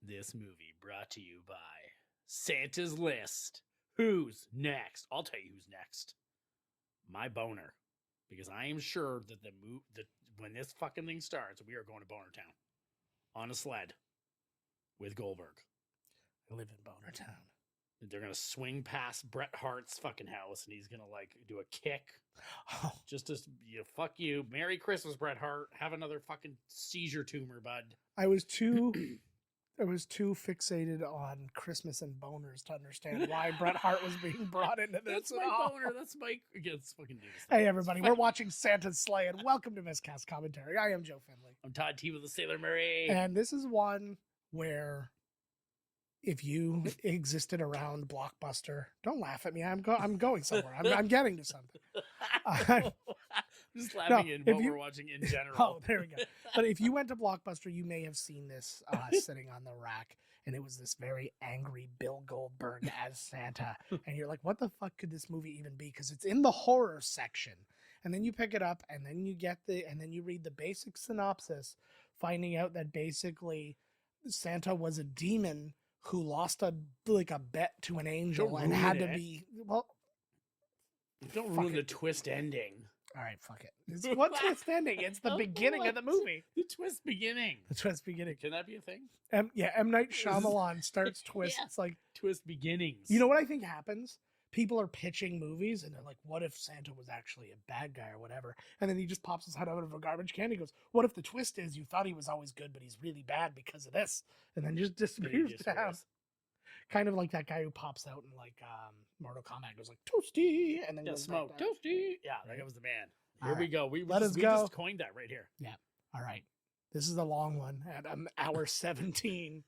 This movie brought to you by Santa's List. Who's next? I'll tell you who's next. My boner. Because I am sure that when this fucking thing starts, we are going to Boner Town. On a sled. With Goldberg. I live in Boner Town. They're going to swing past Bret Hart's fucking house and he's going to like do a kick. Oh, Just to, fuck you. Merry Christmas, Bret Hart. Have another fucking seizure tumor, bud. I was too fixated on Christmas and boners to understand why Bret Hart was being brought into this. That's my boner. That's my... Let's fucking do this. Hey, everybody. We're watching Santa's Sleigh, and welcome to Miscast Commentary. I am Joe Finley. I'm Todd T with the Sailor Murray. And this is one where if you existed around Blockbuster, don't laugh at me. I'm going somewhere. I'm getting to something. I'm just laughing at what we're watching in general. Oh, there we go. But if you went to Blockbuster, you may have seen this sitting on the rack, and it was this very angry Bill Goldberg as Santa. And you're like, what the fuck could this movie even be? Because it's in the horror section. And then you pick it up, and then you read the basic synopsis, finding out that basically Santa was a demon who lost a bet to an angel and had to be, well, don't ruin the twist ending. All right, fuck it. What twist ending? It's the beginning of the movie. The twist beginning. The twist beginning. Can that be a thing? M. Night Shyamalan starts twists. Yeah. Like twist beginnings. You know what I think happens? People are pitching movies and they're like, what if Santa was actually a bad guy or whatever? And then he just pops his head out of a garbage can and he goes, what if the twist is you thought he was always good, but he's really bad because of this? And then just disappears down. Kind of like that guy who pops out in like Mortal Kombat, goes like Toasty, and then goes smoke Toasty. Yeah, that was the man. Here we go. We just coined that right here. Yeah. All right. This is a long one at hour 17,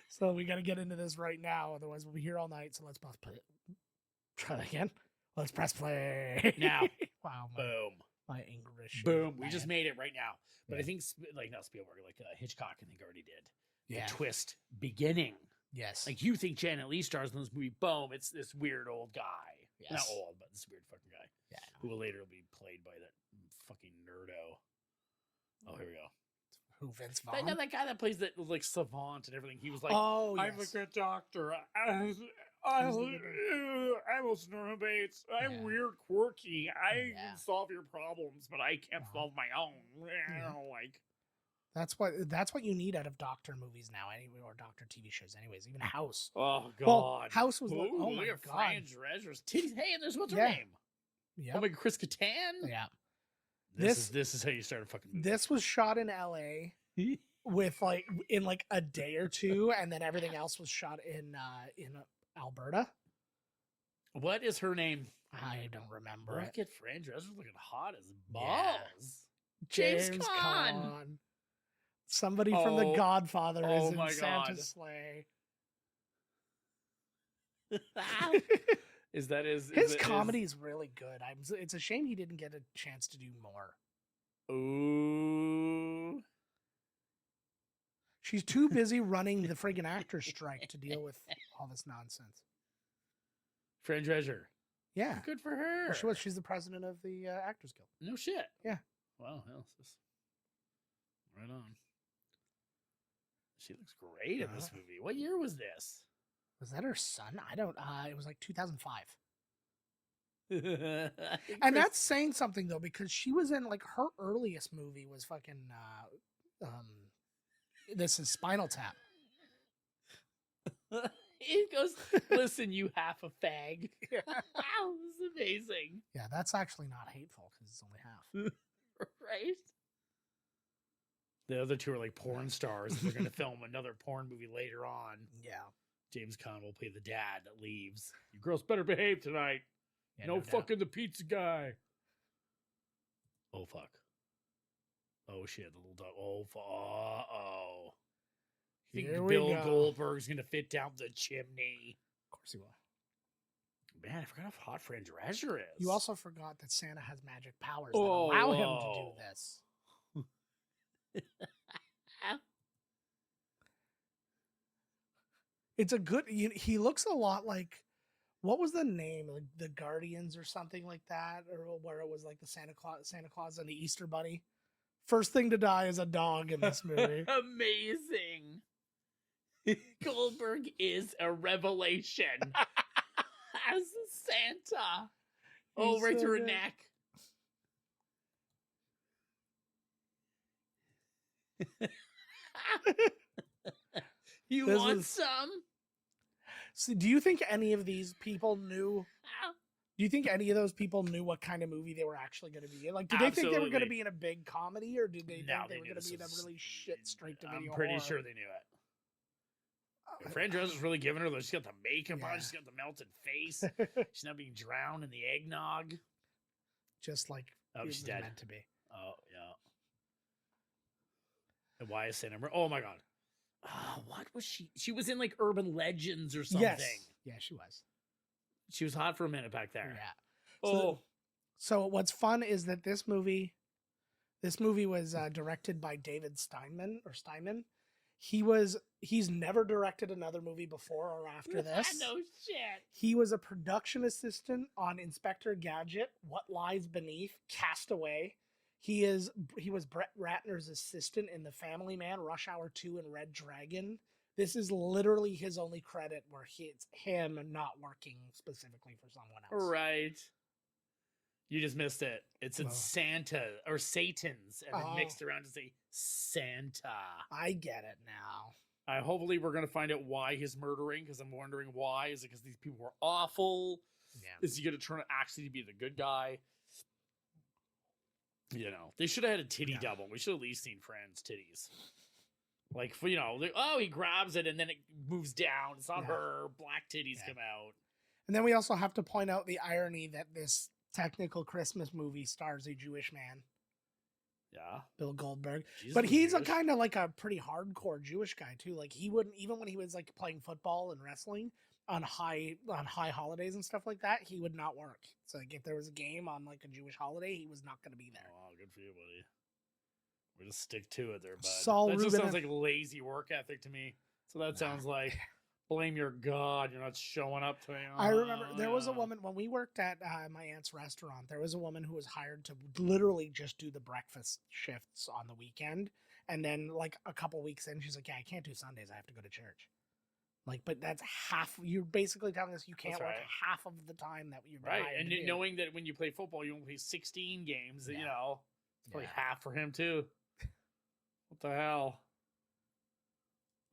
so we got to get into this right now. Otherwise, we'll be here all night. So let's press play. Try that again. Let's press play now. Wow. Boom. My English. Boom. We just made it right now. But I think not Spielberg, like Hitchcock, I think already did. Yeah. The twist beginning. Yes. Like you think Janet Leigh stars in this movie, boom, it's this weird old guy. Yes. Not old, but this weird fucking guy. Yeah. Who will later be played by that fucking nerdo. Oh, here we go. Who, Vince Vaughn? That guy that plays that like savant and everything. He was like, oh, I'm a good doctor. I'm Norman Bates. I'm weird, quirky. I can solve your problems, but I can't solve my own. Like That's what you need out of doctor movies now, anyway, or doctor TV shows, anyways. Even House. Oh God, well, House was like, oh my God, Fran Drescher's titties. Hey, and there's what's her name? Yeah. Oh my God, Chris Kattan. Yeah. This is how you start a fucking movie. This was shot in L.A. with in a day or two, and then everything else was shot in Alberta. What is her name? I don't remember. Look at Fran Drescher looking hot as balls. Yeah. James Caan. Somebody from The Godfather is in Santa's Sleigh. His comedy is really good. It's a shame he didn't get a chance to do more. Ooh. She's too busy running the friggin' actor strike to deal with all this nonsense. Fran Drescher. Yeah. Good for her. Well, she's the president of the Actors Guild. No shit. Yeah. Wow. Right on. She looks great in this movie. What year was this? Was that her son? I don't. It was like 2005. And that's saying something though, because she was in her earliest movie was fucking. This is Spinal Tap. He goes, listen, you half a fag. Wow, this is amazing. Yeah, that's actually not hateful because it's only half. Right? The other two are like porn stars. They're going to film another porn movie later on. Yeah. James Caan will play the dad that leaves. You girls better behave tonight. Yeah, no fucking the pizza guy. Oh, fuck. Oh, shit. The little dog. Oh, uh-oh. You think Bill Goldberg's going to fit down the chimney? Of course he will. Man, I forgot how hot Fran Drescher is. You also forgot that Santa has magic powers that allow him to do this. It's a good. He looks a lot like. What was the name? Like the Guardians or something like that, or where it was like the Santa Claus and the Easter Bunny. First thing to die is a dog in this movie. Amazing. Goldberg is a revelation as Santa. Oh, He's right so through her good. neck. You This want is- some? So do you think any of these people knew? Do you think any of those people knew what kind of movie they were actually going to be in? Like, did they think they were going to Absolutely. be in a big comedy, or did they No, think they were knew going to this be in a was- really shit straight to video? I'm pretty horror? sure they knew it. Fran Drescher's really giving her. She's got the makeup on. Yeah. She's got the melted face. She's not being drowned in the eggnog. Just like Oh, it she's was dead. meant to be. Oh, yeah. And why is Santa? Oh my god. What was she? She was in like Urban Legends or something. Yes. Yeah, she was. She was hot for a minute back there. Yeah. Oh, So what's fun is that this movie was directed by David Steinman. He's never directed another movie before or after this. no shit. He was a production assistant on Inspector Gadget, What Lies Beneath, Castaway. He was Brett Ratner's assistant in The Family Man, Rush Hour 2, and Red Dragon. This is literally his only credit where it's him not working specifically for someone else. Right. You just missed it. It said Oh. Santa or Satan's and then Oh. mixed around to say Santa. I get it now. Hopefully we're gonna find out why he's murdering, because I'm wondering why. Is it because these people were awful? Yeah. Is he gonna turn out actually to be the good guy? You know, they should have had a titty Yeah. double. We should have at least seen Fran's titties. Like, he grabs it and then it moves down. It's not Yeah. her. Black titties Yeah. come out. And then we also have to point out the irony that this technical Christmas movie stars a Jewish man, Yeah. Bill Goldberg. Jesus But was he's a Jewish. kind of like a pretty hardcore Jewish guy too. Like he wouldn't, even when he was like playing football and wrestling on high holidays and stuff like that, he would not work. So like if there was a game on like a Jewish holiday, he was not going to be there. Oh, good for you, buddy. We're just stick to it there, bud. Saul that just Rubin sounds and- like lazy work ethic to me. So that Nah. sounds like blame your God. You're not showing up to me. I remember there was a Oh, woman when we worked at my aunt's restaurant. There was a woman who was hired to literally just do the breakfast shifts on the weekend, and then like a couple weeks in, she's like, "Yeah, I can't do Sundays. I have to go to church." Like, but that's half. You're basically telling us you can't That's work right. half of the time that you're Right, hired and to do. knowing that when you play football, you only play 16 games. Yeah. You know, it's probably Yeah. half for him too. What the hell?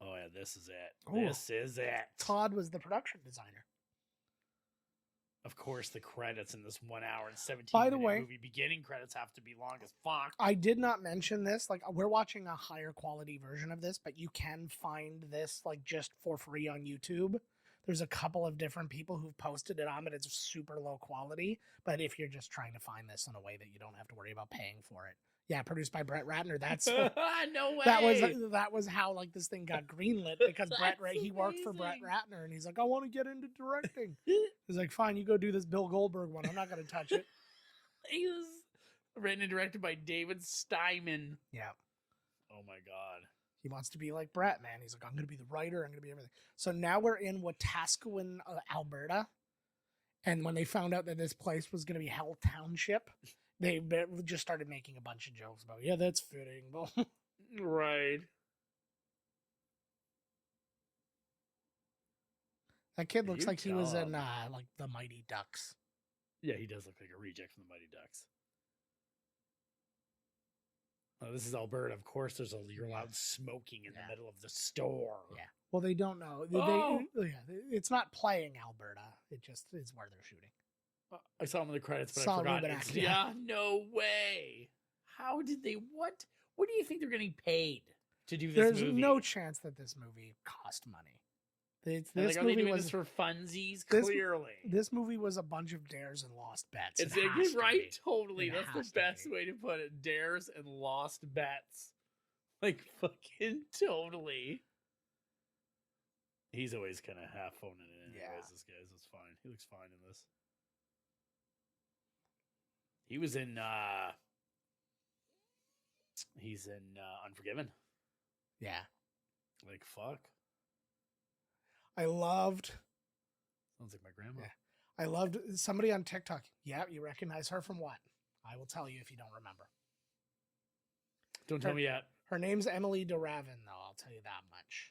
Oh yeah, this is it. Ooh. This is it. Todd was the production designer. Of course, the credits in this 1 hour and 17 By the minute way- movie beginning credits have to be long as fuck. I did not mention this. Like, we're watching a higher quality version of this, but you can find this like just for free on YouTube. There's a couple of different people who've posted it on, but it's super low quality. But if you're just trying to find this in a way that you don't have to worry about paying for it, yeah, produced by Brett Ratner. That's No way. that was how like this thing got greenlit because That's he worked for Brett amazing. Ratner, and he's like, I want to get into directing. He's like, fine, you go do this Bill Goldberg one. I'm not going to touch it. He was written and directed by David Steinman. Yeah. Oh my god. He wants to be like Brett, man. He's like, I'm going to be the writer. I'm going to be everything. So now we're in Wetaskiwin, Alberta. And when they found out that this place was going to be Hell Township, they just started making a bunch of jokes about, yeah, that's fitting. Well, Right. that kid looks You like he was tell in him. like the Mighty Ducks. Yeah, he does look like a reject from the Mighty Ducks. Oh, this is Alberta. Of course, you're allowed smoking in Yeah. the middle of the store. Yeah. Well, they don't know. Oh! It's not playing Alberta. It just is where they're shooting. I saw him in the credits, but Saul I forgot. Rubinek, It's- yeah. yeah, no way. How did they? What? What do you think they're getting paid to do this There's movie? no chance that this movie cost money. And, This like, are they movie doing was this for funsies? this- Clearly, this movie was a bunch of dares and lost bets. it's It has to right. be. Totally, It that's has the to best be. way to put it. Dares and lost bets, like fucking totally. He's always kind of half phoning it in. Yeah. Anyways, this guy's it's fine. He looks fine in this. He was in. He's in Unforgiven. Yeah. Like fuck. I loved Sounds like my grandma. Yeah. I loved somebody on TikTok. Yeah, you recognize her from what? I will tell you if you don't remember. Don't tell Her- me yet. Her name's Emily DeRavin, though. I'll tell you that much.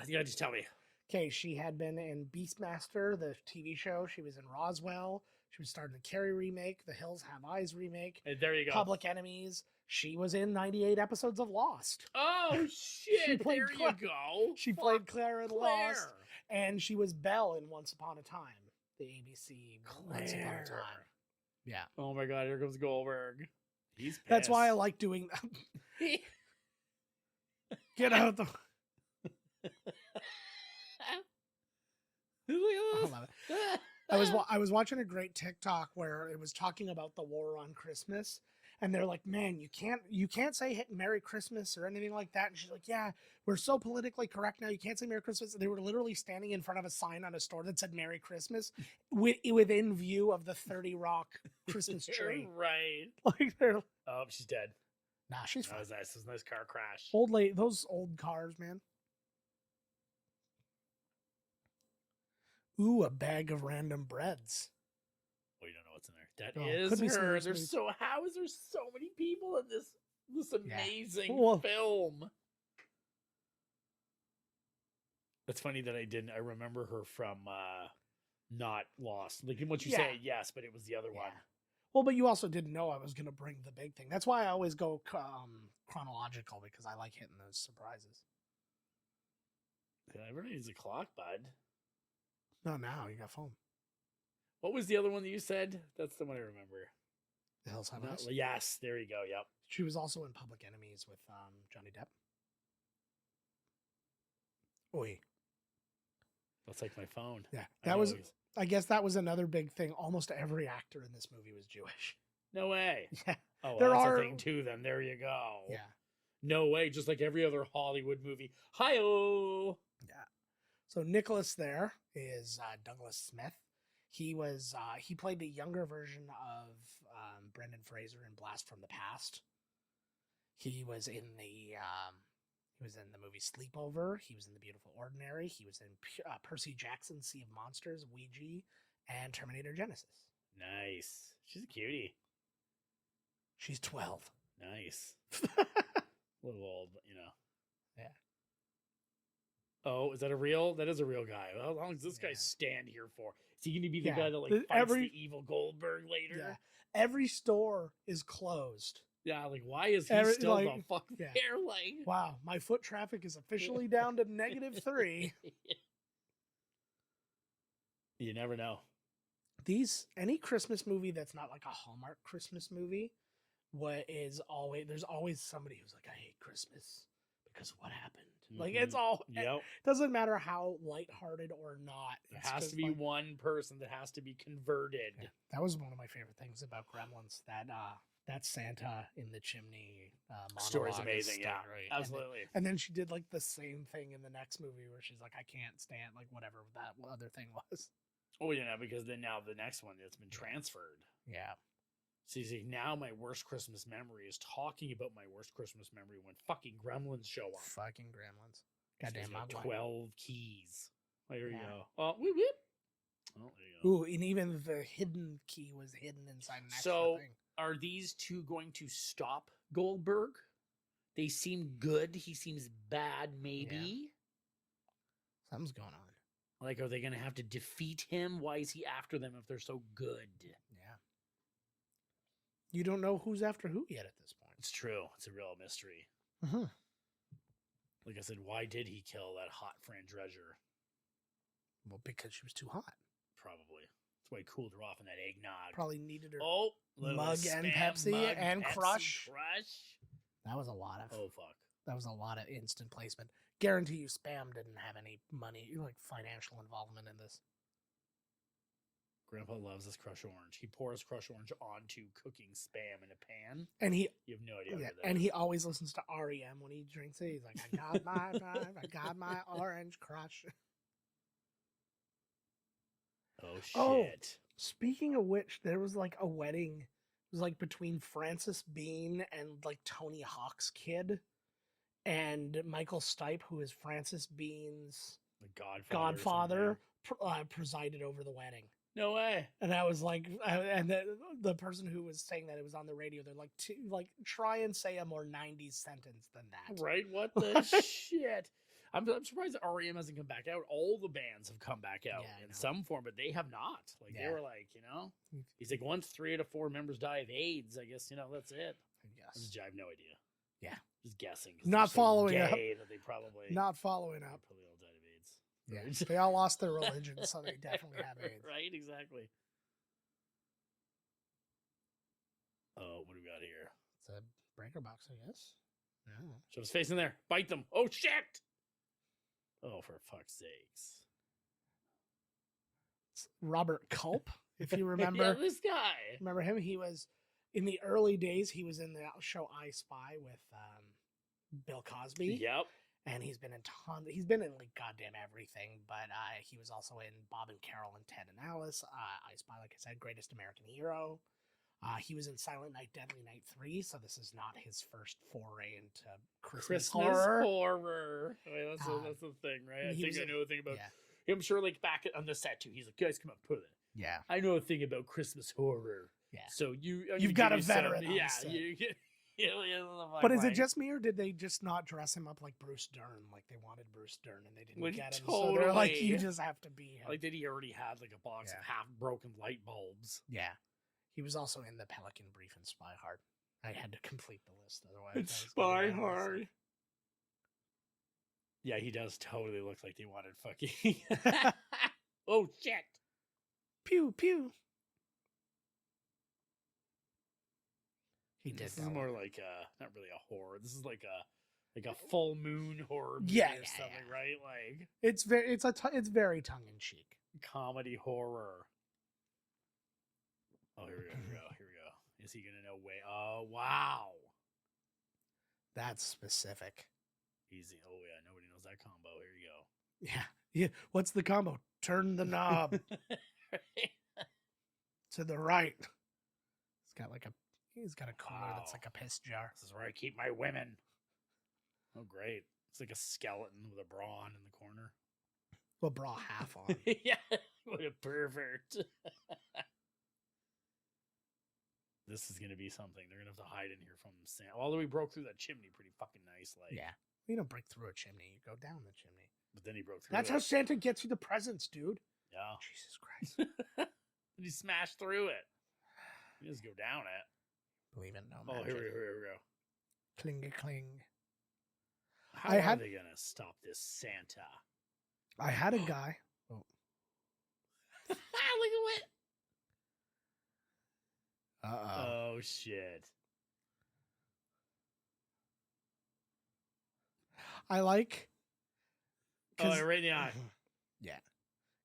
You gotta just tell me. Okay, she had been in Beastmaster, the TV show. She was in Roswell. She was starring in the Carrie remake, the Hills Have Eyes remake, And there you go. Public Enemies. She was in 98 episodes of Lost. Oh shit! played There you go. She Fuck played Claire in Claire. Lost, and she was Belle in Once Upon a Time, the ABC Once Upon a Claire. Time. Yeah, Oh my god! Here comes Goldberg. He's pissed. that's why I like doing that. Get out the. I love it. I was watching a great TikTok where it was talking about the war on Christmas, and they're like, "Man, you can't say Merry Christmas or anything like that." And she's like, "Yeah, we're so politically correct now. You can't say Merry Christmas." And they were literally standing in front of a sign on a store that said Merry Christmas, within view of the 30 Rock Christmas tree. Right. Like they're Oh, she's dead. nah, she's That fine. was nice. It was a nice car crash. Old lady, those old cars, man. Ooh, a bag of random breads. Oh, you don't know what's in there. That Oh, is could be some her. of those There's so how is there so many people in this Yeah. amazing Well- film? It's funny that I remember her from not Lost. Like once you say Yeah. it, yes, but it was the other one. Yeah. Well, but you also didn't know I was going to bring the big thing. That's why I always go chronological, because I like hitting those surprises. Everybody needs a clock, bud. No, now you got phone. What was the other one that you said? That's the one I remember. The Hills Have No, Eyes. yes, there you go. Yep. She was also in Public Enemies with Johnny Depp. Oi. That's like my phone. Yeah, I that know was. it's- I guess that was another big thing. Almost every actor in this movie was Jewish. No way. Yeah, Oh, well, There that's are- a thing too. Then there you go. yeah, No way. Just like every other Hollywood movie. Hi-oh. yeah. So Nicholas there is Douglas Smith. He was he played the younger version of Brendan Fraser in Blast from the Past. He was in the movie Sleepover. He was in The Beautiful Ordinary. He was in Percy Jackson's Sea of Monsters, Ouija, and Terminator Genesis. Nice. She's a cutie. She's 12. Nice. A little old, but you know. Yeah. Oh, is that a real? That is a real guy. How long does this guy Yeah. stand here for? Is he going to be the Yeah. guy that like The- fights the evil Goldberg later? Yeah. Every store is closed. Yeah, like why is he Every- still the like, fuck yeah. there? Like, Wow, my foot traffic is officially down to -3. You never know. Any Christmas movie that's not like a Hallmark Christmas movie, there's always somebody who's like, I hate Christmas because of what happened. Like it's all Yep. doesn't matter how lighthearted or not. There it's has just to be like- one person that has to be converted. Yeah, that was one of my favorite things about Gremlins. That Santa in the chimney Story's monologue is amazing. still Yeah, great. absolutely. And then she did like the same thing in the next movie where she's like, I can't stand like whatever that other thing was. Oh, you know, because then now the next one it's been transferred. Yeah. See, now my worst Christmas memory is talking about my worst Christmas memory when fucking Gremlins show up. Fucking Gremlins. It's Goddamn got Mogwai. 12 keys. There you Yeah. go. Oh, whoop, whoop. Oh, there you go. Ooh, and even the hidden key was hidden inside an extra So, thing. are these two going to stop Goldberg? They seem good. He seems bad, maybe. Something's going on. Like, are they going to have to defeat him? Why is he after them if they're so good? Yeah. You don't know who's after who yet at this point. It's true. It's a real mystery. Mm-hmm. Like I said, why did he kill that hot Fran Drescher? Well, because she was too hot. Probably. That's why he cooled her off in that eggnog. Probably needed her. Oh, little Mug spam and Pepsi mug, and Pepsi Crush. Crush. That was a lot of. Oh, fuck. That was a lot of instant placement. Guarantee you, Spam didn't have any money, like financial involvement in this. Grandpa loves this Crush Orange. He pours Crush Orange onto cooking Spam in a pan. And he, You have no idea yeah, what that and is. he always listens to REM when he drinks it. He's like, I got my vibe, I got my orange crush. Oh, shit. Oh. Speaking of which, there was like a wedding. It was like between Francis Bean and like Tony Hawk's kid, and Michael Stipe, who is Francis Bean's The Godfather. or something. godfather, presided over the wedding. No way. And I was like, and the person who was saying that, it was on the radio. They're like, try and say a more '90s sentence than that. Right? What the shit? I'm surprised that REM hasn't come back out. All the bands have come back out Yeah, I in know. some form, but they have not. Like they Yeah. were like, he's like, once 3 out of 4 members die of AIDS, I guess that's it. Yes. I have no idea. Yeah. Just guessing. 'cause Not they're so following up. gay that they probably Not following up. probably all died of AIDS. Yeah. Right? They all lost their religion, so they definitely have AIDS. Right? Exactly. Oh, what do we got here? It's a breaker box, I guess. Yeah. Shove his face in there. Bite them. Oh shit! Oh, for fuck's sakes! It's Robert Culp, if you remember. yeah, this guy. Remember him? He was in the early days. He was in the show I Spy with Bill Cosby. Yep. And he's been in He's been in like goddamn everything. But he was also in Bob and Carol and Ted and Alice. I Spy, like I said, Greatest American Hero. He was in Silent Night, Deadly Night 3, so this is not his first foray into Christmas horror. Wait, that's the thing, right? I he think was I in- know a thing about. Yeah. I'm sure, like back on the set too. He's like, guys, come on, put it. Yeah. I know a thing about Christmas horror. Yeah. So You've got a veteran on Yeah. set. But But is it just me, or did they just not dress him up like Bruce Dern? Like they wanted Bruce Dern and they didn't Well, get him. So they're like, you just have to be him. like that? He already had like a box of half broken light bulbs. Yeah. He was also in The Pelican Brief and Spy Hard. I had to complete the list, otherwise. I was gonna go on this. Yeah, he does totally look like they wanted fucking. Oh shit! Pew pew. He did. This that is one. more like not really a horror. This is like a full moon horror movie Yeah, or yeah, something, yeah. right? Like It's very tongue in cheek. comedy horror. Oh, here we go. Here we go. Here we go. Is he gonna know? Way? Oh, wow. That's specific. Easy. Oh yeah, nobody knows that combo. Here you go. Yeah. Yeah. What's the combo? Turn the knob to the right. He's got a cooler that's Wow. like a piss jar. This is where I keep my women. Oh, great. It's like a skeleton with a bra on in the corner. Well, bra half on. Yeah, what a pervert. This is going to be something. They're going to have to hide in here from Santa. Although he broke through that chimney pretty fucking nice. Like, Yeah. You don't break through a chimney. You go down the chimney. But then he broke through That's it. how Santa gets you the presents, dude. Yeah. Jesus Christ. And he smashed through it. He just go down it. Believe it, no Oh, magic. here we go. Cling cling. How I are had- they going to stop this Santa? I had a guy. Oh. Look at what? Uh-oh. Oh, shit. I like. Oh, right in the eye. Yeah.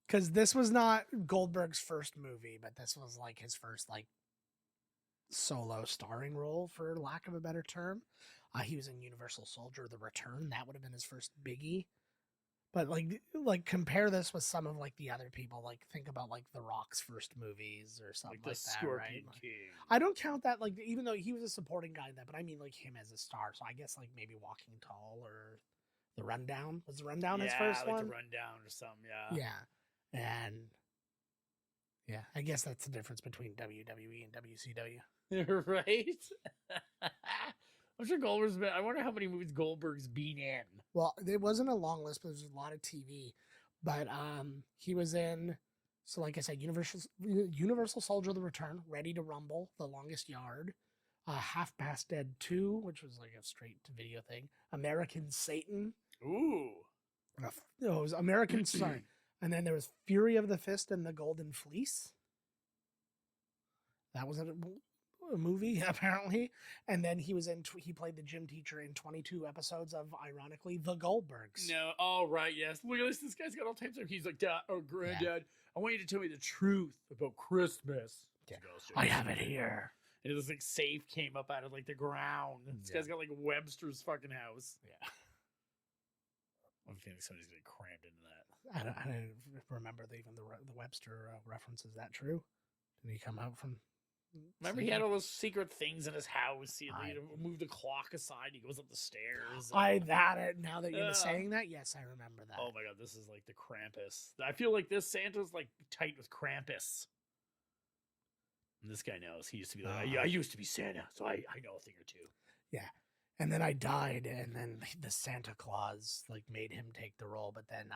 Because this was not Goldberg's first movie, but this was like his first like solo starring role, for lack of a better term. He was in Universal Soldier: The Return. That would have been his first biggie. But like compare this with some of like the other people. Like think about like The Rock's first movies or something Like like, the that, Scorpion right? King. I don't count that, like, even though he was a supporting guy in that, but I mean like him as a star. So I guess like maybe Walking Tall or The Rundown. Was The Rundown his first like one? the Rundown or something, yeah. Yeah. And yeah, I guess that's the difference between WWE and WCW. Right? I'm sure Goldberg's been. I wonder how many movies Goldberg's been in. Well, it wasn't a long list, but there's a lot of TV. But he was in, so like I said, Universal Soldier: The Return, Ready to Rumble, The Longest Yard, Half Past Dead 2, which was like a straight to video thing, American Satan. Ooh. No, it was American, sorry. And then there was Fury of the Fist and the Golden Fleece. That was a movie, apparently. And then he was he played the gym teacher in 22 episodes of, ironically, The Goldbergs. No. Oh, right. Yes. Look at this. This guy's got all types of. He's like, Dad or Granddad, I want you to tell me the truth about Christmas. Yeah. He goes, I have it here. And this like safe came up out of like the ground. This Yeah. guy's got like Webster's fucking house. Yeah. I'm feeling somebody's gonna crammed into that. I don't remember even the Webster reference. Is that true? Did he come out from Remember, he had all those secret things in his house. He I- had to move the clock aside. He goes up the stairs. Now that you're Yeah. saying that, yes, I remember that. Oh my god, this is like the Krampus. I feel like this Santa's like tight with Krampus. And this guy knows. He used to be like, I used to be Santa, so I know a thing or two. And then I died, and then the Santa Claus like made him take the role, but then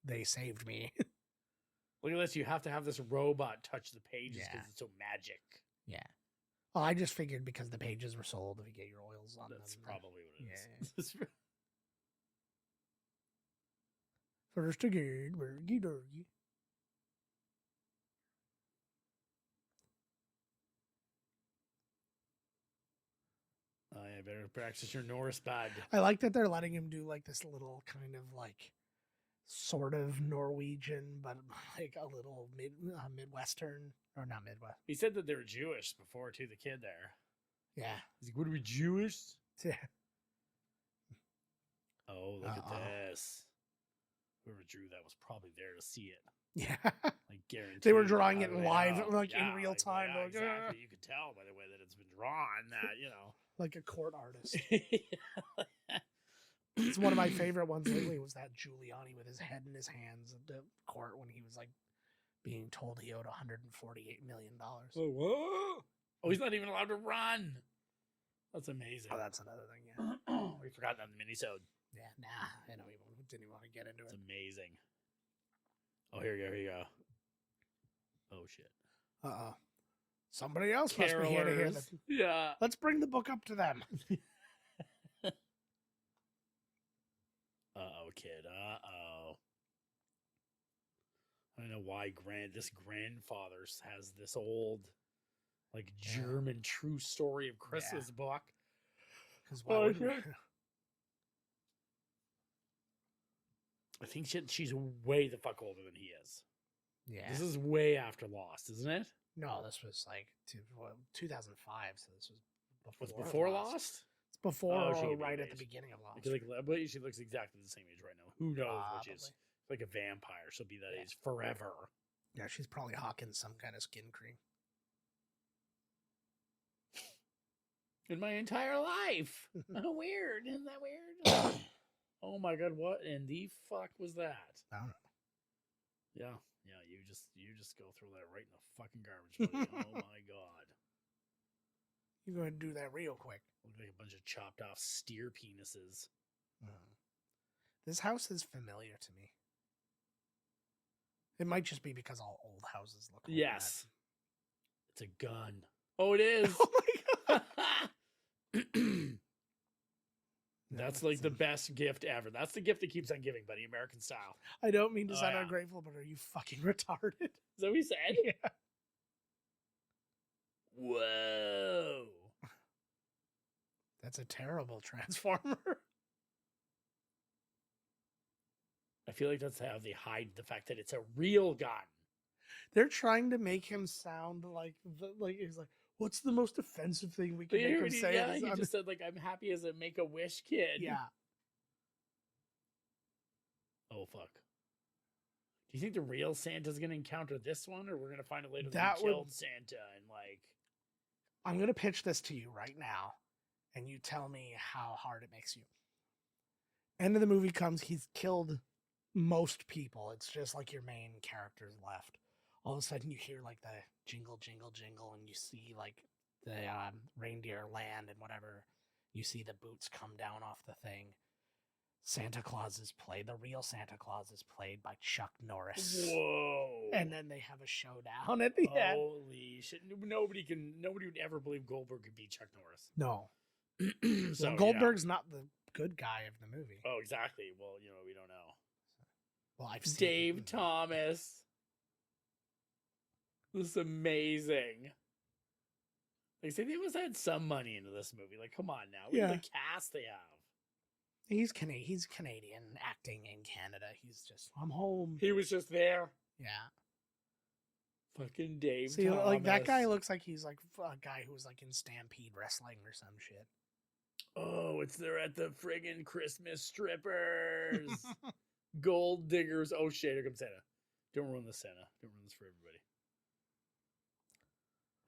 they saved me. Look at this. You have to have this robot touch the pages because Yeah. it's so magic. Yeah. Well, I just figured because the pages were sold, if you get your oils on That's them. probably what it is. First again, Bergie Durgie. I better practice your Norse bud. I like that they're letting him do like this little kind of like sort of Norwegian, but like a little Midwestern or not Midwest. He said that they were Jewish before, too, the kid there. Yeah. He's like, what are we, Jewish? Yeah. Oh, look Uh-oh. at this. Whoever drew that was probably there to see it. Yeah. Like, guaranteed. They were drawing it Oh, live, yeah. like, in Yeah, real time. Yeah, Like, exactly. You could tell by the way that it's been drawn that, you know. like a court artist. It's one of my favorite ones lately was that Giuliani with his head in his hands at the court when he was like being told he owed $148 million. Oh, whoa. Oh, he's not even allowed to run. That's amazing. Oh, that's another thing. Yeah. We forgot that in the minisode. Yeah. Nah, I don't even didn't even want to get into It's it. amazing. Oh, here you go. Here you go. Oh, shit. Somebody else must be here to hear Carolers. that. Yeah. Let's bring the book up to them. Uh-oh, kid. Uh-oh. I don't know why this grandfather has this old, like, Yeah. German true story of Christmas book. Because Oh, why would sure. I think she's way the fuck older than he is. Yeah. This is way after Lost, isn't it? No, this was like 2005, so this was Was before, before Lost. Lost? It's before Oh, she or could be right of at the age. beginning of Lost. Because, like, I bet she looks exactly the same age right now. Who knows which is Probably. like a vampire. She'll be that Yeah. age forever. Yeah, she's probably hawking some kind of skin cream. In my entire life. How weird. Isn't that weird? Oh my god, what in the fuck was that? I don't know. Yeah. Yeah, you just go throw that right in the fucking garbage, buddy. Oh my god. You're going to do that real quick. Look like a bunch of chopped off steer penises. This house is familiar to me. It might just be because all old houses look like Yes. It's a gun. Oh, it is. that. Oh my god. That's like the best gift ever. That's the gift that keeps on giving, buddy. American style. I don't mean to Oh, sound yeah. ungrateful, but are you fucking retarded? Is that what he said? Yeah. Whoa. That's a terrible transformer. I feel like that's how they hide the fact that it's a real gun. They're trying to make him sound like he's like, what's the most offensive thing we can But make you him heard say? yeah, It's- he I'm- just said like I'm happy as a Make-A-Wish kid. yeah. Oh fuck. Do you think the real Santa's gonna encounter this one, or we're gonna find it later That that would- killed Santa and like? I'm gonna pitch this to you right now, and you tell me how hard it makes you. End of the movie comes, he's killed most people. It's just like your main characters left. All of a sudden you hear like the jingle, jingle, jingle, and you see like the reindeer land and whatever. You see the boots come down off the thing. Santa Claus is played. The real Santa Claus is played by Chuck Norris. Whoa! And then they have a showdown at the end. Holy shit! Nobody would ever believe Goldberg could beat Chuck Norris. No. So Well, yeah. Goldberg's not the good guy of the movie. Oh, exactly. Well, we don't know. Well, I've seen Dave Thomas. This is amazing. Like, say they must have had some money into this movie. Like, come on now. Look at Yeah. the cast they have. He's Canadian acting in Canada. He's just, I'm home. He was just there. Yeah. Fucking Dave See, Thomas. like that guy looks like he's like a guy who was like in Stampede Wrestling or some shit. Oh, they're at the friggin' Christmas strippers. Gold diggers. Oh shit, here comes Santa. Don't ruin this, Santa. Don't ruin this for everybody.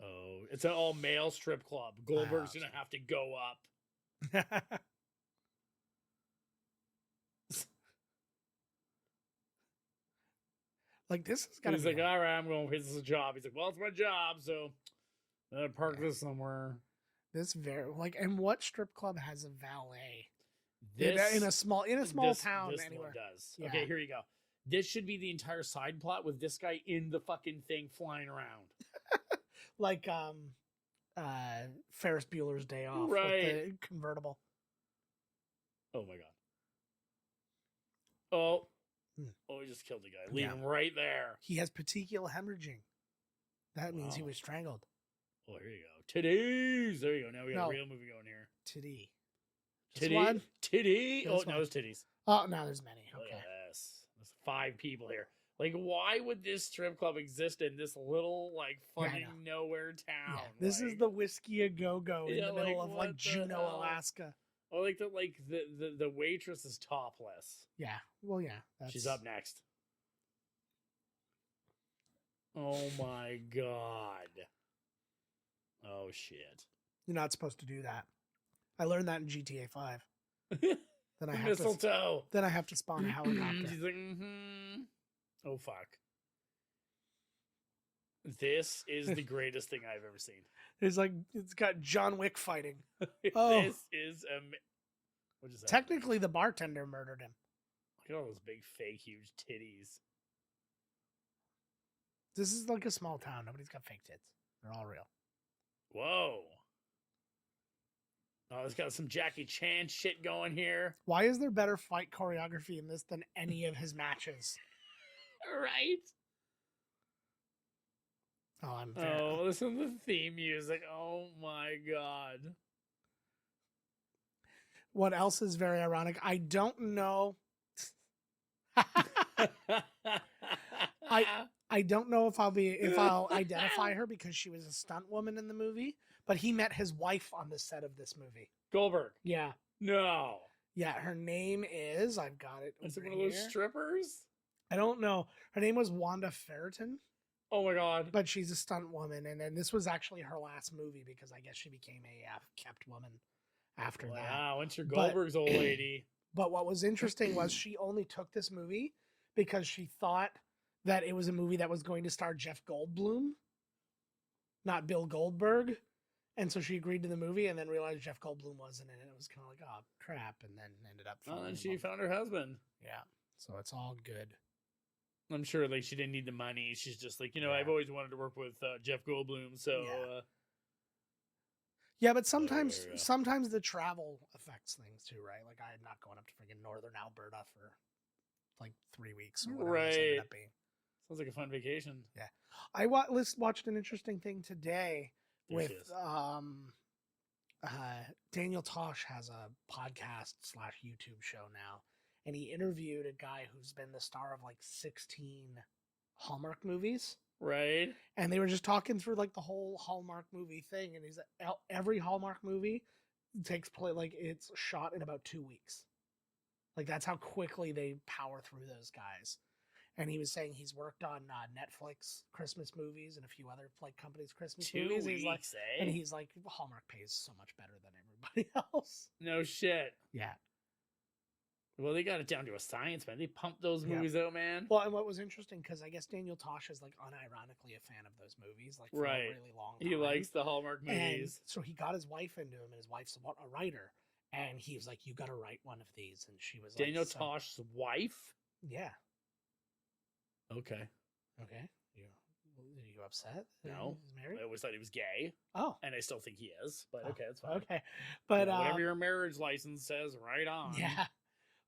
Oh, it's an all male strip club. Goldberg's gonna see. have to go up. Like this has got to He's be like, all right, I'm going. This is a job. He's like, well, it's my job, so I park Yeah. this somewhere. this very like. And what strip club has a valet This in a small town This anywhere? one does. Yeah. Okay, here you go. This should be the entire side plot with this guy in the fucking thing flying around. Like Ferris Bueller's Day Off, with Right. the convertible. Oh my god. Oh. Hmm. Oh, he just killed the guy. Leave Yeah. him right there. He has petechial hemorrhaging. That means he Wow. was strangled. Oh, here you go. Titties. There you go. Now we got No. a real movie going here. Titty. Just Titty. one? Titty. Just Oh, no, one. it's titties. Oh, now there's many. Look Okay. at this. There's 5 people here. Like, why would this strip club exist in this little, like, Yeah, I fucking nowhere town? Yeah, this is Like- the Whiskey a Go Go in Yeah, the middle like, of what like the Juneau, hell? Alaska. Oh, like the waitress is topless. Yeah. Well, yeah. She's up next. Oh my god. Oh shit. You're not supposed to do that. I learned that in GTA 5. The Then I have to. mistletoe. Then I have to spawn a helicopter. She's like, mm-hmm. Oh fuck. This is the greatest thing I've ever seen. It's like it's got John Wick fighting. Oh. This is what is that? Technically, the bartender murdered him. Look at all those big fake huge titties. This is like a small town. Nobody's got fake tits. They're all real. Whoa. Oh, it's got some Jackie Chan shit going here. Why is there better fight choreography in this than any of his matches? Right? Oh, I'm very. Oh, listen to the theme music. Oh my god. What else is very ironic? I don't know. I don't know if I'll identify her because she was a stunt woman in the movie, but he met his wife on the set of this movie. Goldberg. Yeah. No. Yeah, her name is, I've got it. Is it over one of those here. strippers? I don't know. Her name was Wanda Ferreton, Oh my god. but she's a stunt woman. And then this was actually her last movie because I guess she became a kept woman after that. Wow, when's your But- Goldberg's old lady? But what was interesting was she only took this movie because she thought that it was a movie that was going to star Jeff Goldblum, not Bill Goldberg. And so she agreed to the movie and then realized Jeff Goldblum wasn't in it. It was kind of like, oh, crap. And then ended up Oh, falling and in she love. found her husband. Yeah. So it's all good. I'm sure like she didn't need the money. She's just like, Yeah. I've always wanted to work with Jeff Goldblum, so Yeah. Yeah, but sometimes there we go. sometimes the travel affects things too, right? Like I'm not going up to freaking northern Alberta for like 3 weeks or whatever this ended Right. up being. sounds like a fun vacation. I watched an interesting thing today There with she is. Daniel Tosh has a podcast / YouTube show now, and he interviewed a guy who's been the star of like 16 Hallmark movies, Right? and they were just talking through like the whole Hallmark movie thing, and he's like, every Hallmark movie takes place like it's shot in about 2 weeks. Like that's how quickly they power through those guys. And he was saying he's worked on Netflix Christmas movies and a few other like companies' Christmas 2 movies. weeks, He's like, eh? and he's like, Hallmark pays so much better than everybody else. No shit. Yeah. Well, they got it down to a science, man. They pumped those Yeah. movies out, man. Well, and what was interesting because I guess Daniel Tosh is like unironically a fan of those movies, like for Right. a really long time. He likes the Hallmark And movies. so he got his wife into him, and his wife's a writer, and he was like, "You got to write one of these," and she was Daniel like, so- Tosh's wife. Yeah. Okay. Okay. You upset? that No. He's married. I always thought he was gay, Oh. and I still think he is. But Oh, okay, that's fine. Okay. But Whatever your marriage license says, right on. yeah.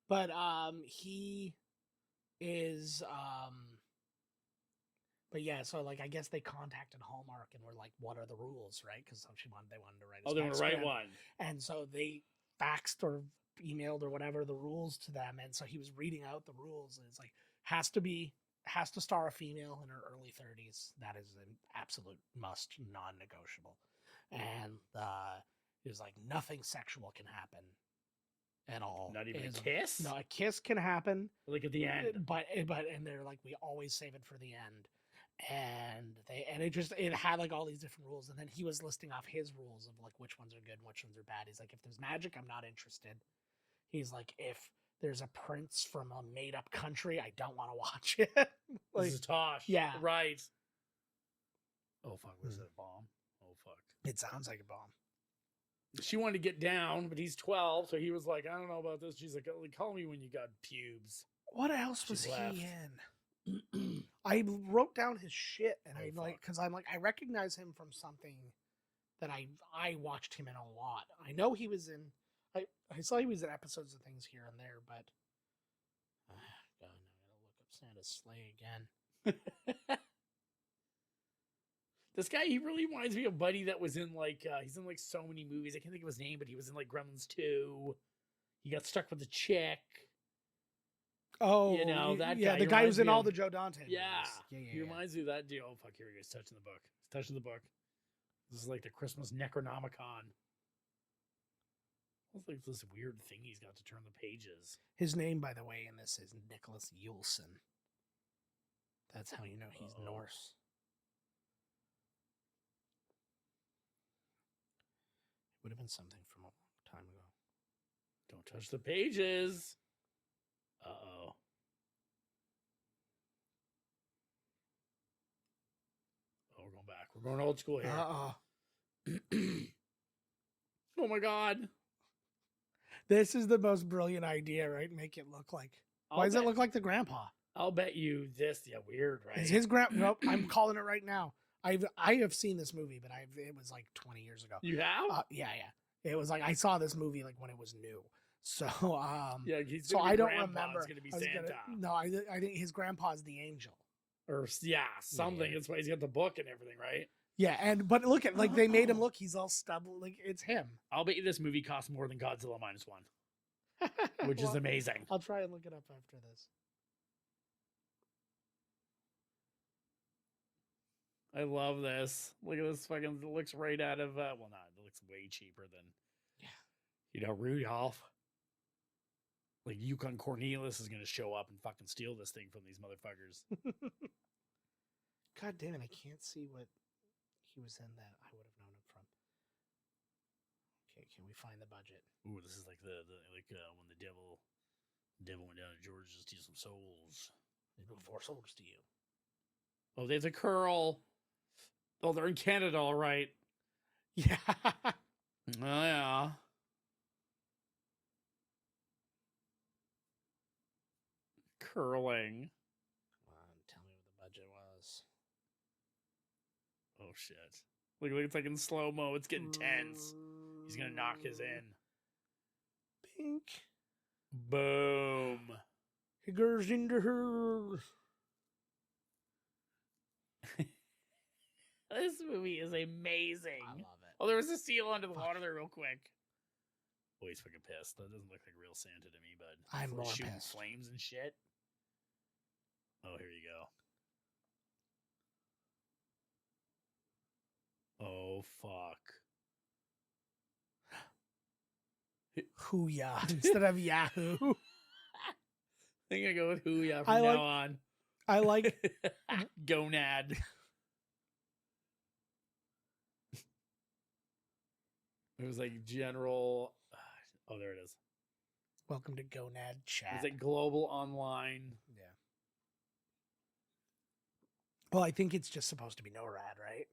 But he is but yeah, so like I guess they contacted Hallmark and were like, "What are the rules?" Right? Because they wanted to write. A Oh, they want to spec write script. one. And so they faxed or emailed or whatever the rules to them, and so he was reading out the rules, and it's like has to star a female in her early 30s. That is an absolute must, non-negotiable. And it was like nothing sexual can happen at all. Not even a Is- kiss. No, a kiss can happen, Like at the end. but and they're like we always save it for the end. and it had like all these different rules, and then he was listing off his rules of like which ones are good and which ones are bad. He's like, if there's magic, I'm not interested. He's like, if there's a prince from a made up country, I don't want to watch it. Like, This is Tosh. yeah. Right. Oh, fuck. Was it a bomb? Oh, fuck. it sounds like a bomb. She wanted to get down, but he's 12, so he was like, I don't know about this. She's like, call me when you got pubes. What else was She's left. he in? I wrote down his shit, and Oh, I like fuck. because I'm like I recognize him from something that I watched him in a lot. I know he was in. I saw he was in episodes of things here and there, but God, now I gotta look up Santa's sleigh again. This guy, he really reminds me of Buddy that was in like, he's in like so many movies. I can't think of his name, but he was in like Gremlins 2. He got stuck with a chick. Oh, You know, that yeah, guy, the he guy who's reminds in me all of- the Joe Dante. Yeah. movies. He reminds me of that dude. Oh, fuck, here he is, touching the book. He's touching the book. This is like the Christmas Necronomicon. It's like this weird thing he's got to turn the pages. His name, by the way, in this is Nicholas Yulson. That's how you know he's Uh-oh. Norse. It would have been something from a long time ago. Don't touch the pages. Uh-oh. Oh, we're going back. We're going old school here. Oh my God. This is the most brilliant idea, right? Make it look like. Why does it look like the grandpa? I'll bet you this. Yeah, weird, right? Is his grand? Nope. I'm calling it right now. I have seen this movie, but it was like 20 years ago. You have? Yeah. It was like I saw this movie like when it was new. So Yeah, he's so gonna be I don't grandpa, remember. It's gonna be I was Santa. no, I think his grandpa's the angel. Or yeah, something. Yeah. That's why he's got the book and everything, right? Yeah, but look at like they made him look. He's all stubble. Like it's him. I'll bet you this movie costs more than Godzilla -1, which is Well, amazing. I'll try and look it up after this. I love this. Look at this fucking. It looks right out of. Well, not. It looks way cheaper than. Yeah. Rudolph. Like Yukon Cornelius is gonna show up and fucking steal this thing from these motherfuckers. God damn it! I can't see what he was in that I would have known him from. Okay, can we find the budget? Ooh, this is like the when the devil went down to Georgia to steal some souls. They do 4 souls to you. Oh, there's a curl. Oh, they're in Canada, all right. Yeah. Oh, yeah. Curling. Come on, tell me what the budget was. Oh, shit. Look, it's like in slow-mo. It's getting tense. He's going to knock his in. Pink. Boom. He goes into her. This movie is amazing. I love it. Oh, there was a seal under the water there real quick. Oh, he's fucking pissed. That doesn't look like real Santa to me, but I'm for more shooting pissed. flames and shit. Oh, here you go. Oh, fuck. Hoo-yah instead of Yahoo. I think I go with Hoo-yah I from like- now on. I like. Gonad. It was like general. Oh, there it is. Welcome to Gonad It Chat. was like global online. Yeah. Well, I think it's just supposed to be NORAD, right?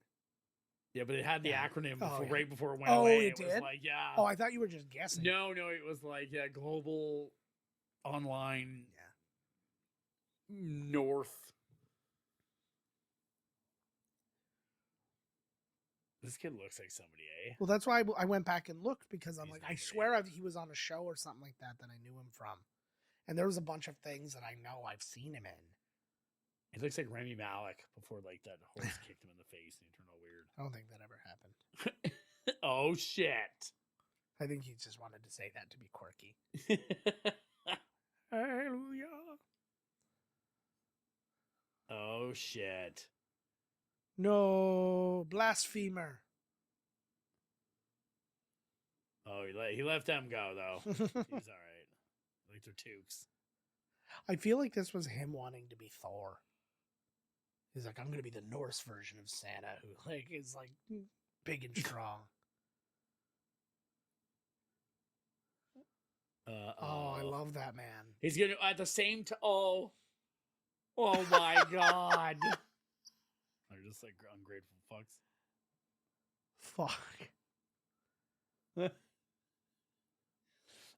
Yeah, but it had the Yeah. acronym Oh, before, yeah. right before it went Oh, away. it was did? like, yeah. Oh, I thought you were just guessing. No, it was like, yeah, global online Yeah. north. This kid looks like somebody, eh? Well, that's why I went back and looked because I'm He's like, I nobody. swear he was on a show or something like that I knew him from. And there was a bunch of things that I know I've seen him in. He looks like Remy Malik before like that horse kicked him in the face and he turned all weird. I don't think that ever happened. Oh shit. I think he just wanted to say that to be quirky. Hallelujah. Oh shit. No, blasphemer. Oh, he left them go though. He's all right. Like they're toques. I feel like this was him wanting to be Thor. He's like, I'm gonna be the Norse version of Santa, who like is like big and strong. Oh, I love that man. He's gonna at the same time. Oh my god! They're just like ungrateful fucks. Fuck.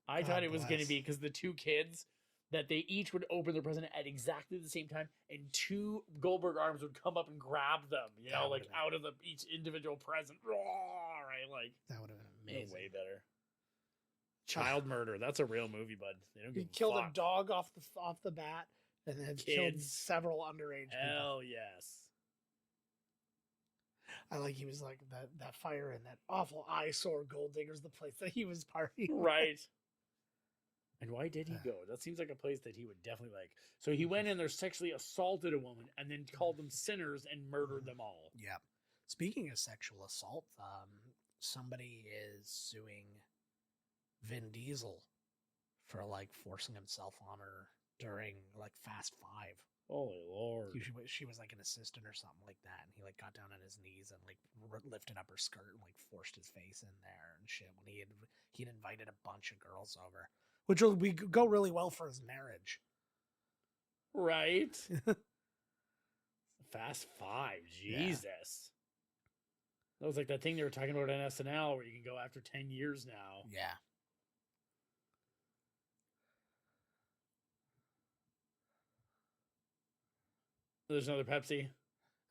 I God thought it was going to bless. be because the two kids that they each would open their present at exactly the same time, and two Goldberg arms would come up and grab them, you know, That like would've been- out of the each individual present. Right, like That would have been they're amazing. way better. Child murder. That's a real movie, bud. They don't He give killed a a fuck. dog off the bat, and then killed Kids. several underage people. Hell yes. I like he was like that fire in that awful eyesore Gold Digger's the place that he was partying. Right. And why did he go? That seems like a place that he would definitely like. So he went in there, sexually assaulted a woman, and then called them sinners and murdered them all. Yeah. Speaking of sexual assault, somebody is suing Vin Diesel for like forcing himself on her during like Fast Five. Holy Lord. She was like an assistant or something like that, and he like got down on his knees and like lifted up her skirt and like forced his face in there and shit. When he'd invited a bunch of girls over, which will go really well for his marriage. Right? Fast Five. Yeah. Jesus. That was like that thing they were talking about on SNL where you can go after 10 years now. Yeah. There's another Pepsi.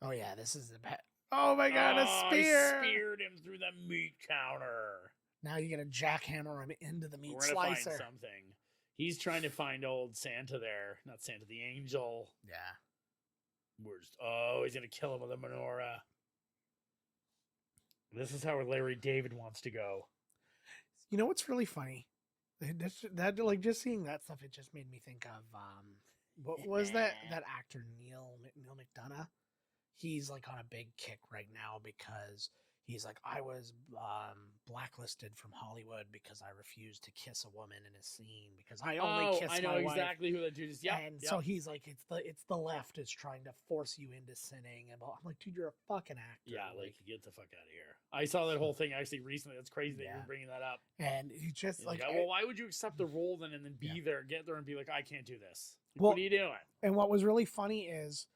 Oh yeah, this is the pet. Oh my god, a Oh, spear! He speared him through the meat counter. Now you gotta jackhammer him into the meat We're gonna find slicer. something. He's trying to find old Santa there. Not Santa, the angel. Yeah. He's gonna kill him with a menorah. This is how Larry David wants to go. You know what's really funny? That like just seeing that stuff, it just made me think of what was that actor Neil McDonough? He's like on a big kick right now because he's like, I was blacklisted from Hollywood because I refused to kiss a woman in a scene because I only kiss I know my wife. exactly who that dude is. Yeah, And so he's like, it's the left is trying to force you into sinning, and I'm like, dude, you're a fucking actor. yeah, like get the fuck out of here. I saw that whole thing actually recently. That's crazy that Yeah. you're bringing that up. and he just He's like, well, why would you accept the role then and then be Yeah. there, get there, and be like, I can't do this? Like, Well, what are you doing? and what was really funny is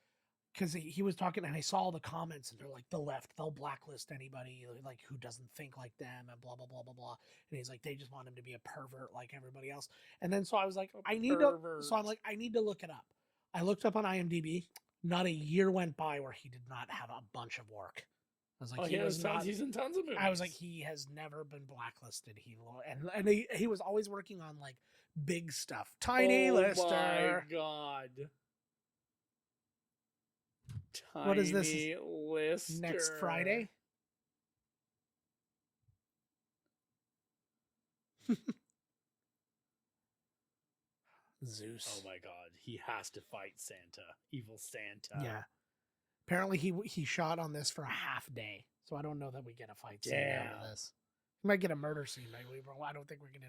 because he was talking and I saw all the comments and they're like, the left, they'll blacklist anybody like who doesn't think like them and blah blah blah blah blah. And he's like, they just want him to be a pervert like everybody else. And then so I was like, I need to look it up. I looked up on IMDb. Not a year went by where he did not have a bunch of work. I was like, He's in tons of movies. I was like, he has never been blacklisted. And he was always working on like big stuff. Tiny Lister. My God. What is this? Tiny Lister. Next Friday. Zeus. Oh my God. He has to fight Santa. Evil Santa. Yeah. Apparently he shot on this for a half day, so I don't know that we get a fight scene out of Damn. this. We might get a murder scene. Maybe, but I don't think we're getting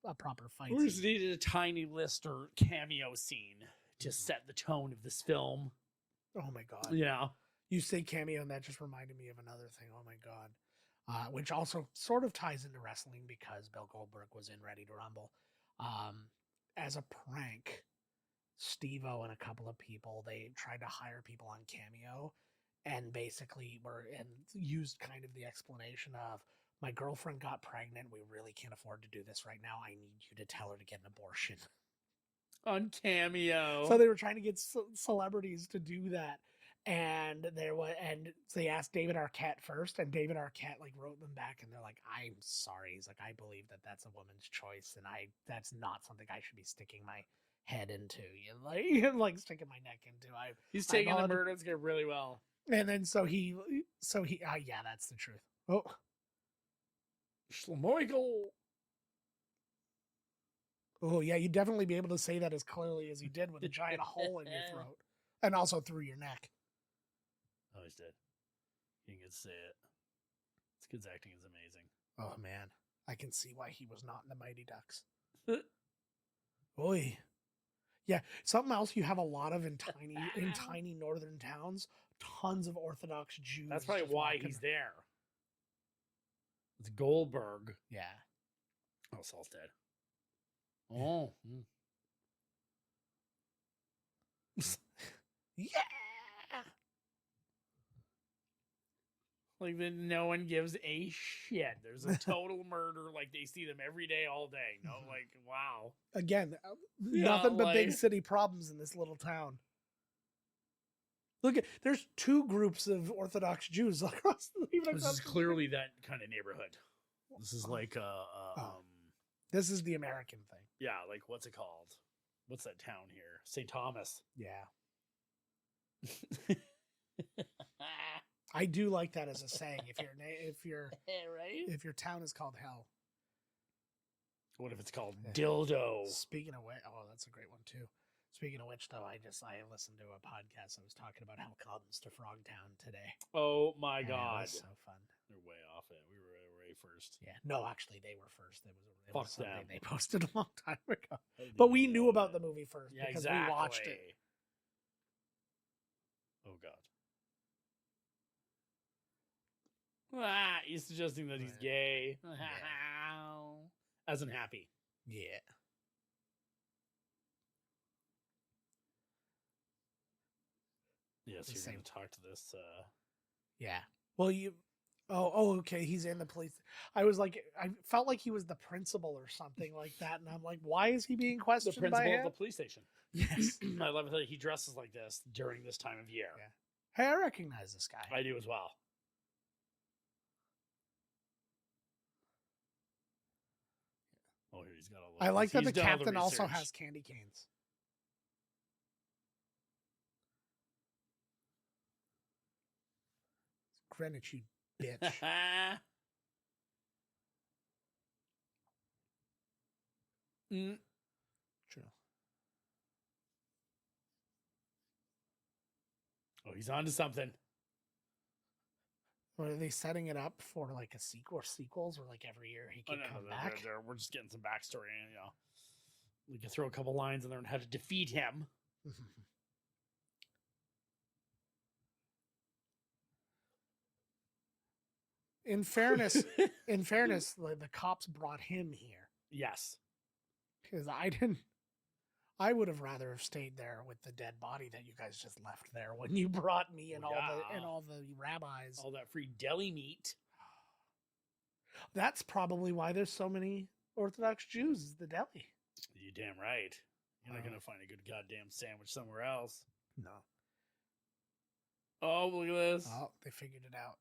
a proper fight We just scene. needed a Tiny Lister cameo scene to set the tone of this film. Oh my god! Yeah. You say cameo, and that just reminded me of another thing. Oh my god! Which also sort of ties into wrestling because Bill Goldberg was in Ready to Rumble. As a prank, Steve-O and a couple of people, they tried to hire people on Cameo and basically used kind of the explanation of, my girlfriend got pregnant. We really can't afford to do this right now. I need you to tell her to get an abortion. On Cameo. So they were trying to get celebrities to do that. And they asked David Arquette first, and David Arquette like wrote them back, and they're like, "I'm sorry." He's like, "I believe that that's a woman's choice, and that's not something I should be sticking my head into, like sticking my neck into." He's taking the on- murder skit really well. And then so he yeah, that's the truth. Oh, Schlemoigel. oh yeah, you'd definitely be able to say that as clearly as you did with a giant hole in your throat, and also through your neck. Oh, he's dead. You can say it. This kid's acting is amazing. Oh man, I can see why he was not in the Mighty Ducks. Oy. Yeah, something else you have a lot of in tiny northern towns, tons of Orthodox Jews. That's probably just why walking- he's there. It's Goldberg. Yeah. Oh, Saul's dead. Oh. Yeah. Like, then no one gives a shit. There's a total murder. Like, they see them every day, all day. No, like, wow. Again, Yeah, nothing but big like- city problems in this little town. Look at there's two groups of Orthodox Jews across even This across is the clearly that kind of neighborhood. This is like, This is the American thing. yeah, like, what's it called? What's that town here? St. Thomas. Yeah. I do like that as a saying. If your town is called hell. What if it's called Yeah. dildo? Speaking of which, oh, that's a great one too. Speaking of which, though, I listened to a podcast. I was talking about hell comes to Frogtown today. Oh my and it god. was so fun. They're way off it. We were way first. Yeah, no, actually, they were first. It Fuck was something them. they posted a long time ago. But we knew about the movie first Yeah, because exactly. we watched it. Oh god. Ah, he's suggesting that he's Right. gay. As in happy. Yeah. Yes, The you're same. going to talk to this. Yeah. Well, okay. He's in the police. I felt like he was the principal or something like that, and I'm like, why is he being The questioned by principal of him? the police station. Yes. I love that he dresses like this during this time of year. Yeah. Hey, I recognize this guy. I do as well. Oh, here he's got all. I like that he's the done all captain also research. has candy canes. Greenwich, you bitch. Mm, True. oh, he's on to something. What are they setting it up for? Like a sequel or sequels, or like every year he Oh, can no, come they're- back? we're just getting some backstory, and you know, we can throw a couple lines in there on how to defeat him. In fairness, the cops brought him here Yes. because I would have rather have stayed there with the dead body that you guys just left there when you brought me and Yeah. all the rabbis. All that free deli meat. That's probably why there's so many Orthodox Jews. Is the deli? You damn right. You're not Wow. gonna find a good goddamn sandwich somewhere else. No. Oh, look at this. Oh, they figured it out.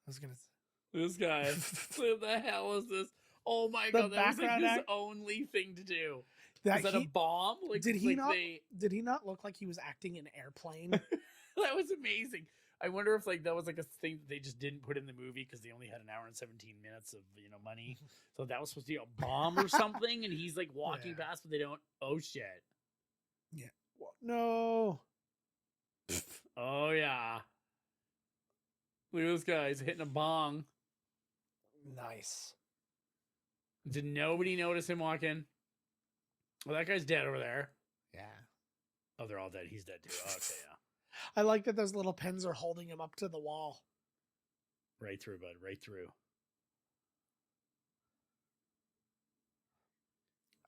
I was gonna. This guy. What the hell is this? Oh my The god, that was like background his act- only thing to do. That Is that he, a bomb? Like, did he like not? they- Did he not look like he was acting in Airplane? that was amazing. I wonder if like that was like a thing that they just didn't put in the movie because they only had an hour and 17 minutes of money. So that was supposed to be a bomb or something, and he's like walking Yeah. past, but they don't. Oh shit! No. Oh yeah! Look at this guy. He's hitting a bong. Nice. Did nobody notice him walking? Well, that guy's dead over there. Yeah. Oh, they're all dead. He's dead too. Okay, yeah. I like that those little pins are holding him up to the wall. Right through, bud. Right through.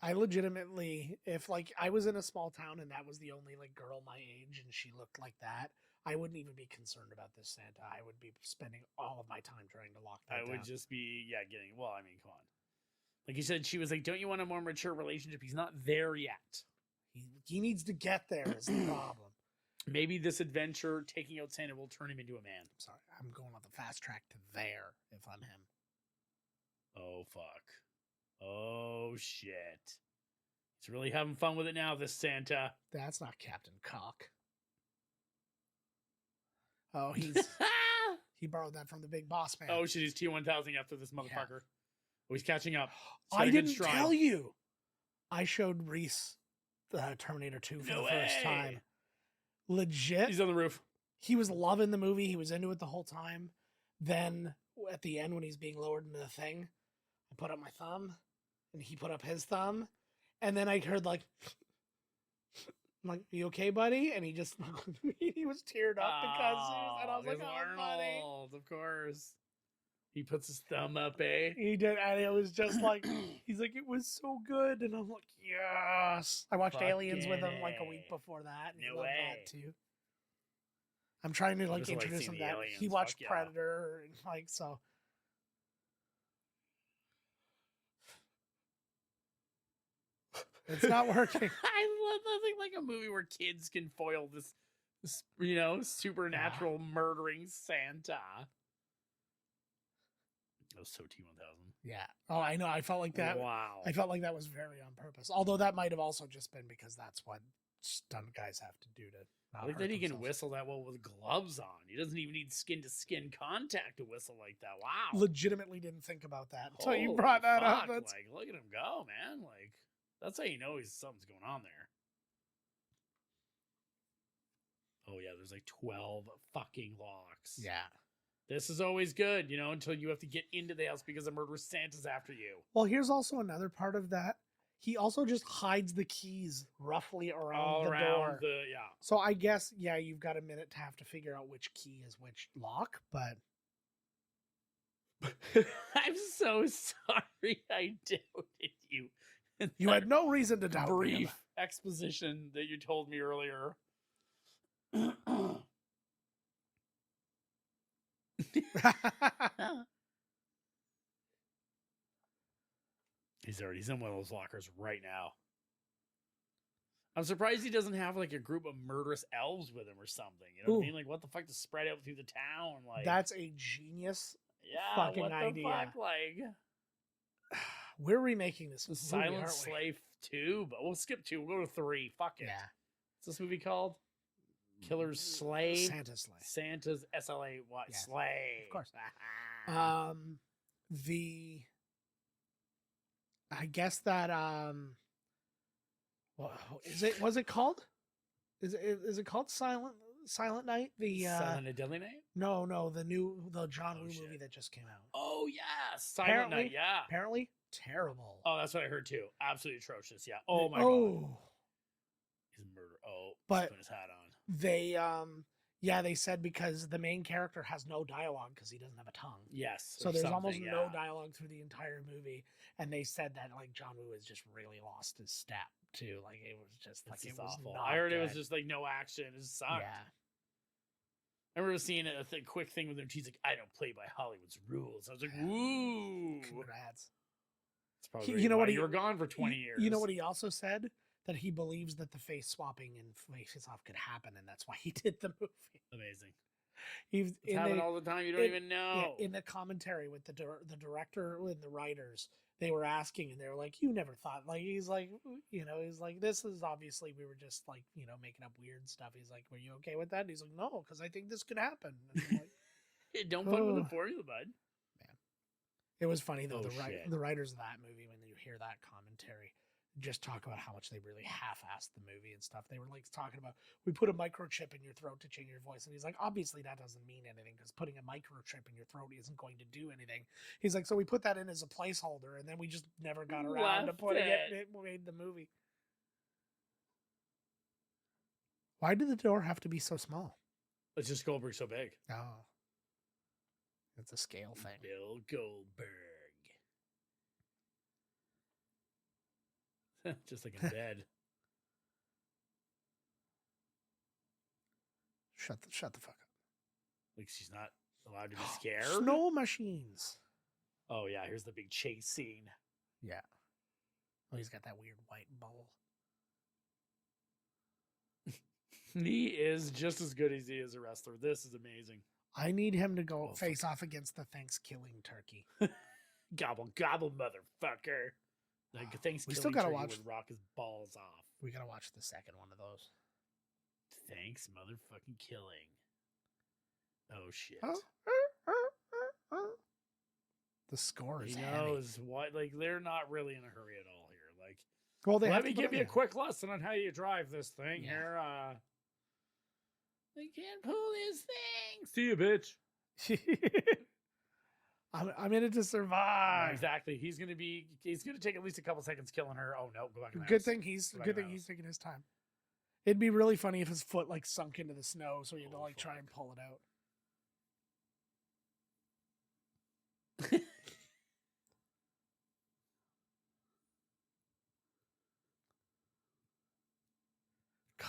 I legitimately, if like I was in a small town and that was the only like girl my age and she looked like that, I wouldn't even be concerned about this Santa. I would be spending all of my time trying to lock that I down. would just be, getting. Well, I mean, come on. Like you said, she was like, "Don't you want a more mature relationship?" He's not there yet. He needs to get there is the problem. Maybe this adventure, taking out Santa, will turn him into a man. I'm sorry. I'm going on the fast track to there if I'm him. Oh fuck. Oh shit. He's really having fun with it now, this Santa. That's not Captain Cock. Oh, he borrowed that from the big boss man. Oh shit, he's T1000 after this motherfucker. Oh, he's catching up. He's got I a good didn't stride. tell you. I showed Reese Terminator 2 for No the first way. time. Legit. He's on the roof. He was loving the movie. He was into it the whole time. Then at the end when he's being lowered into the thing, I put up my thumb, and he put up his thumb, and then I heard like, I'm like, "You okay, buddy?" And he just he was teared up because and I was like, there's "Oh, buddy." Arnold, of course. He puts his thumb up, eh? He did, and it was just like he's like, "It was so good," and I'm like, "Yes." I watched Aliens with him like a week Fucking before that, and he no loved way. that too. I'm trying to like doesn't like introduce seeing him the that he aliens, watched fuck yeah. Predator, and like so. It's not working. I love nothing like a movie where kids can foil this supernatural murdering Santa. That was so T-1000. Yeah. Oh, I know. I felt like that. Wow. I felt like that was very on purpose. Although that might have also just been because that's what stunt guys have to do to. I like that he can whistle that well with gloves on. He doesn't even need skin to skin contact to whistle like that. Wow. Legitimately didn't think about that until you Holy brought that up. fuck, That's... Like, look at him go, man. Like, that's how you know something's going on there. Oh yeah, there's like 12 fucking locks. Yeah. This is always good, until you have to get into the house because the murderous Santa's after you. Well, here's also another part of that. He also just hides the keys roughly around All the around door. yeah. So I guess, yeah, you've got a minute to have to figure out which key is which lock, but I'm so sorry I doubted you. you had no reason to doubt me. Brief exposition that you told me earlier. He's in one of those lockers right now. I'm surprised he doesn't have like a group of murderous elves with him or something. You know what I Ooh. mean? Like, what the fuck to spread out through the town? Like, That's a genius yeah, fucking what the idea. fuck? Like, We're remaking this the movie, Silent aren't we? Slave 2, but we'll skip 2. We'll go to 3. Fuck it. Yeah. What's this movie called? Killer's Slave? Santa's Slave. Santa's SLA what? Yes, Slave. of course. I guess that well, was it called? Is it called Silent Night? The Silent and Deadly Night? No, the John Woo shit. movie that just came out. Oh yeah, Silent Apparently- Night, yeah. Apparently terrible. Oh, that's what I heard too. Absolutely atrocious, yeah. Oh my god. He's a murderer. Oh, But- he's putting his hat on. They said because the main character has no dialogue because he doesn't have a tongue. Yes. So or there's almost something, no yeah. dialogue through the entire movie, and they said that like John Woo has just really lost his step too. Like it was just like It's it just was awful. not I heard it was good. just like no action. It just sucked. Yeah. I remember seeing a quick thing with him. He's like, "I don't play by Hollywood's rules." I was like, Yeah. "Woo!" Congrats. It's probably You know what you were gone for 20 You- years. You know what he also said? That he believes that the face swapping and face off could happen, and that's why he did the movie. Amazing. He's It's happening all the time. You don't even know. in the commentary with the director and the writers, they were asking, and they were like, "You never thought?" Like he's like, he's like, "This is obviously we were just like, making up weird stuff." He's like, "Were you okay with that?" And he's like, "No, because I think this could happen." And I'm like, Don't fuck with Ugh. the formula, bud. it was funny though. Oh, shit. The writers of that movie, when you hear that commentary, just talk about how much they really half-assed the movie and stuff. They were like talking about, we put a microchip in your throat to change your voice, and he's like, obviously that doesn't mean anything because putting a microchip in your throat isn't going to do anything. He's like, so we put that in as a placeholder, and then we just never got around to Left putting it. it. It made the movie. Why did the door have to be so small? It's just Goldberg so big. Oh, it's a scale thing. Bill Goldberg. Just like in bed. Shut the fuck up. Like she's not allowed to be scared. Snow machines. Oh yeah, here's the big chase scene. Yeah. Oh, he's got that weird white bowl. He is just as good as he is a wrestler. This is amazing. I need him to go Oh, face off against the Thanksgiving turkey. Gobble gobble, motherfucker. Like Thanksgiving still gotta turkey watch- would rock his balls off. We gotta watch the second one of those. Thanks, motherfucking killing. Oh shit. The score is He heavy. knows what. Like they're not really in a hurry at all here. Like, Well, they let have me to put give it you a in. quick lesson on how you drive this thing Yeah. here. They can't pull this thing. See you, bitch. I'm in it to Yeah, survive. exactly. He's gonna take at least a couple seconds killing her. Oh no, go back in the Good house. thing he's taking his time. It'd be really funny if his foot like sunk into the snow, so he had to Oh, like try fuck. and pull it out.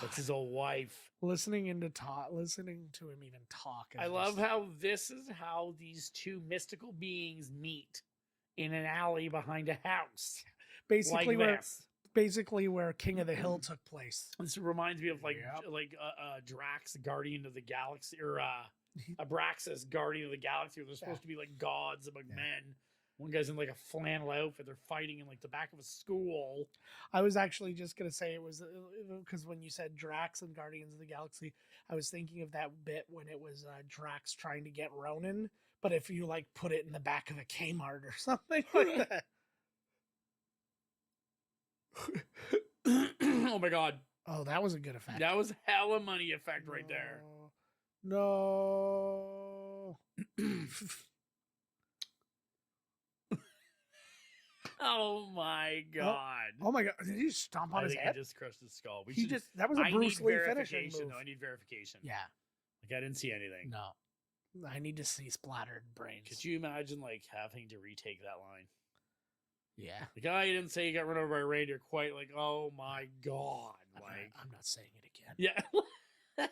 That's his old wife. Listening to him even talk. I love how this is how these two mystical beings meet in an alley behind a house. basically like this. where King of the Hill took place. This reminds me of Yep. Drax, Guardian of the Galaxy, or Abraxas, Guardian of the Galaxy, where they're supposed to be like gods among men. One guy's in like a flannel outfit. They're fighting in like the back of a school. I was actually just gonna say it was because when you said Drax and Guardians of the Galaxy, I was thinking of that bit when it was Drax trying to get Ronan, but if you like put it in the back of a Kmart or something like that. Oh my god, Oh, that was a good effect. that was hella money effect right there. No. Oh my god! Oh my god! Did he stomp on I his think head? he just crushed his skull. That was a I Bruce need Lee finishing verification. move. I need verification. Yeah. Like I didn't see anything. No. I need to see splattered brains. Could you imagine like having to retake that line? Yeah. Like, oh, you didn't say you got run over by a reindeer. Quite like, oh my god! Like, I'm not saying it again. yeah.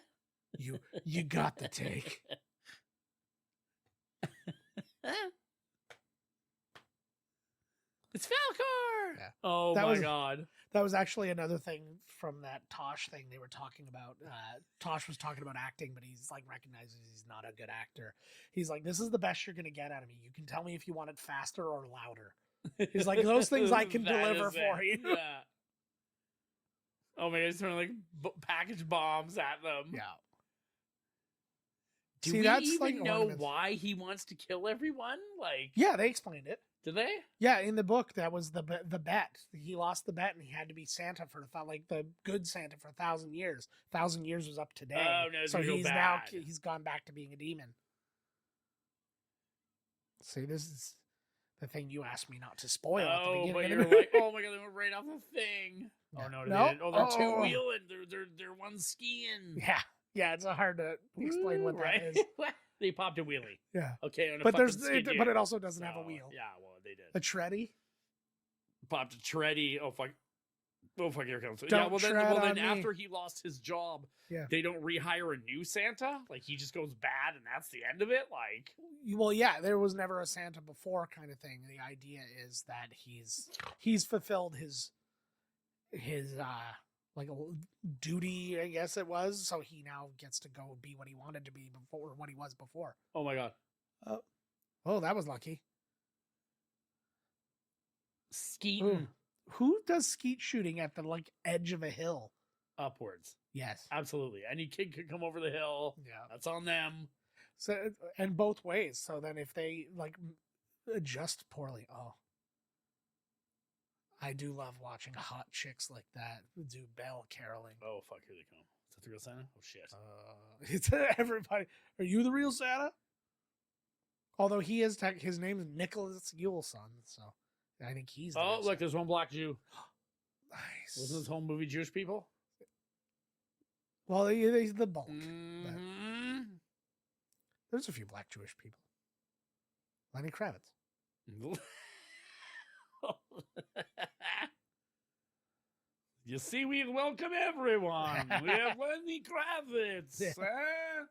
You got the take. It's Falcor. Yeah. Oh That my was- god! That was actually another thing from that Tosh thing they were talking about. Tosh was talking about acting, but he's like recognizes he's not a good actor. He's like, this is the best you're gonna get out of me. You can tell me if you want it faster or louder. He's like, those things I can That deliver is for it. you. Yeah. Oh my god! He's throwing like package bombs at them. Yeah. Do See, we that's even like know ornaments. why he wants to kill everyone? Like, Yeah, they explained it. do they? Yeah, in the book, that was the bet. He lost the bet, and he had to be Santa for like the good Santa for 1,000 years. 1,000 years was up today, Oh, no, it's so gonna go he's bad. he's gone back to being a demon. See, this is the thing you asked me not to spoil at the Oh, beginning. but of you're the movie. like, oh my god, they went right off the thing. Oh Yeah. no, No? they didn't. Oh, they're two Oh. wheeling. They're one skiing. yeah, it's hard to explain Woo, what right? that is. They popped a wheelie. Yeah, Okay, on a but fucking skid but gear. it also doesn't have a So, wheel. Yeah, well, they did. A treadie. Popped a treadie. Oh fuck. Oh fuck, here it comes. Yeah, Don't well tread then on me. after he lost his job, Yeah. they don't rehire a new Santa. Like he just goes bad, and that's the end of it. Like, Well, yeah, there was never a Santa before, kind of thing. The idea is that he's fulfilled his like a duty, I guess it was. So he now gets to go be what he wanted to be before, what he was before. oh my god, Oh, that was lucky. skeeting Ooh. Who does skeet shooting at the like edge of a hill? upwards. Yes. Absolutely, any kid could come over the hill. Yeah. That's on them. So and both ways. So then if they like adjust poorly, I do love watching hot chicks like that do bell caroling. Oh fuck, here they come. Is that the real Santa? Oh shit. It's everybody. Are you the real Santa? Although he is his name is Nicholas Yuleson, so I think he's. The Oh real look, Santa. there's one black Jew. Nice. Wasn't this whole movie Jewish people? Well, he's the bulk. Mm-hmm. There's a few black Jewish people. Lenny Kravitz. You see, we welcome everyone. We have Lenny Kravitz. huh?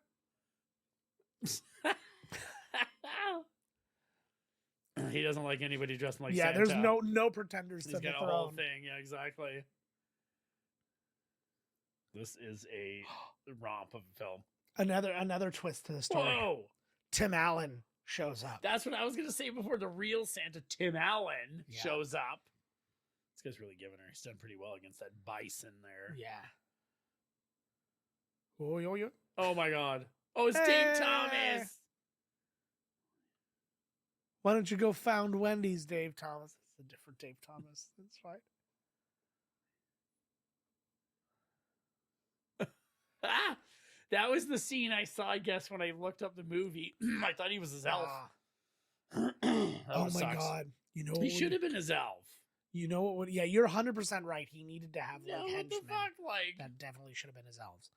He doesn't like anybody dressing like Yeah, Santa. there's no pretenders He's to the got a whole throne. thing. Yeah, exactly. This is a romp of a film. Another twist to the story. Whoa! Tim Allen shows up. That's what I was going to say before. The real Santa, Tim Allen, Yeah. shows up. This guy's really giving her. He's done pretty well against that bison there. Yeah. Oh, yo, yo. Oh my god. Oh, it's Dave Hey! Thomas. Why don't you go found Wendy's, Dave Thomas? It's a different Dave Thomas. That's fine. Ah, that was the scene I saw, I guess, when I looked up the movie. I thought he was his elf. Ah. Oh my god! You know He should have been his elf. You know what would? Yeah, you're 100% right. He needed to have Yeah, like what the henchmen. fuck? Like, That definitely should have been his elves.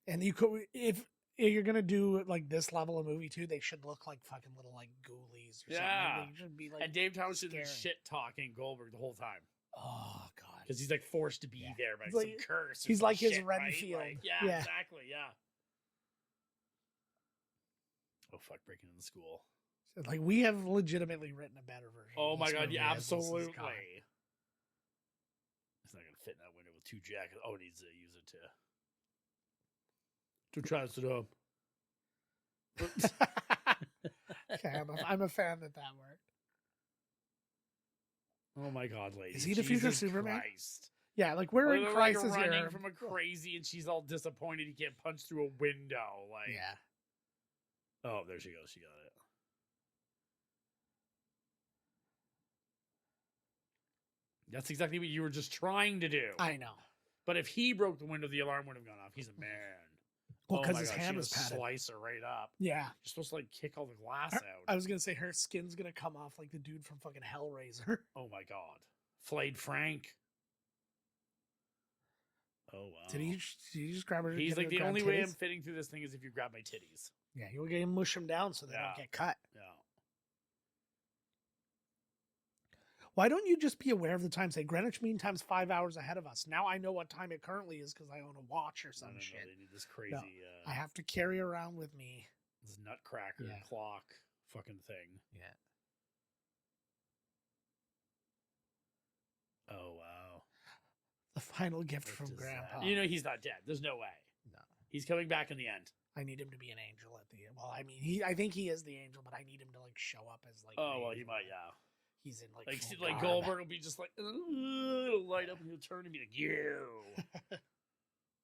And you could if you're gonna do like this level of movie too, they should look like fucking little like ghoulies or Yeah. something. They should be like. and Dave Thomas should be scary. shit talking Goldberg the whole time Oh god. because he's like forced to be Yeah. there by He's some like- curse. or he's some like his shit, right? Renfield. Like, yeah, Yeah. exactly. Yeah. Oh fuck! Breaking into the school. Like we have legitimately written a better version. Oh of my this god! movie Yeah, as this has absolutely. gone. It's not gonna fit in that window with two jackets. Oh, it needs to use it to try to sit up. Okay, I'm a fan that worked. Oh my god, lady! Is he the future Jesus Superman? Christ. Yeah, like we're in Or they're, crisis like running here. from a crazy, and she's all disappointed he can't punch through a window. Like, Yeah. oh, there she goes. She got it. That's exactly what you were just trying to do. I know. But if he broke the window, the alarm would have gone off. He's a man. Well, Oh because my his God, hand she was just padded. slice her right up. Yeah. You're supposed to like kick all the glass I out. was gonna say her skin's gonna come off like the dude from fucking Hellraiser. Oh my god, Flayed Frank. Oh wow. Did he just grab her? He's get her like to the grab only way I'm titties? fitting through this thing is if you grab my titties. Yeah, you'll get him mush them down so they Yeah. don't get cut. Yeah. Why don't you just be aware of the time? Say Greenwich Mean Time's 5 hours ahead of us. Now I know what time it currently is because I own a watch or some No, shit. they need this crazy. I have to carry around with me. This nutcracker Yeah. clock fucking thing. Yeah. Oh wow. The final gift What from does Grandpa. that- You know he's not dead. There's no way. No. He's coming back in the end. I need him to be an angel at the end. Well, I mean, I think he is the angel, but I need him to like show up as like. Oh an well, he angel. might. Yeah. He's in like. Like, full see, like garb. Goldberg will be just like, it'll light up and he'll turn and be like, you.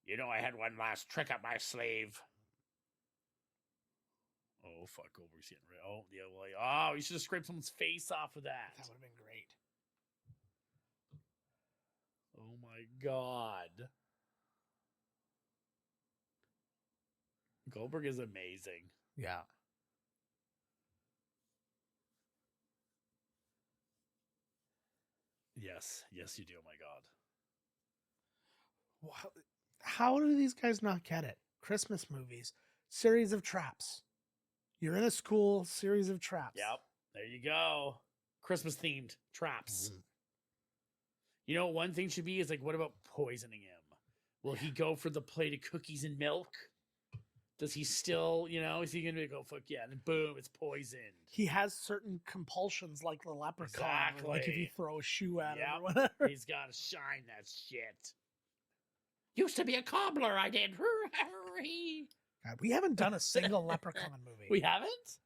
You know, I had one last trick up my sleeve. Oh, fuck, Goldberg's getting rid. Oh, yeah, well, oh, you should have scraped someone's face off of that. That would have been great. Oh, my God. Goldberg is amazing. Yeah. Yes, yes, you do. Oh, my God. How do these guys not get it? Christmas movies, series of traps. You're in a school, series of traps. Yep, there you go. Christmas themed traps. Mhm. You know, one thing should be is like, what about poisoning him? Will he go for the plate of cookies and milk? Does he still, you know, is he going to go, fuck yeah, and then boom, it's poisoned? He has certain compulsions like the leprechaun. or Like if you Exactly. throw a shoe at him Yep. or whatever. He's got to shine that shit. Used to be a cobbler, I did. Hurry. God, we haven't done a single leprechaun movie. We haven't?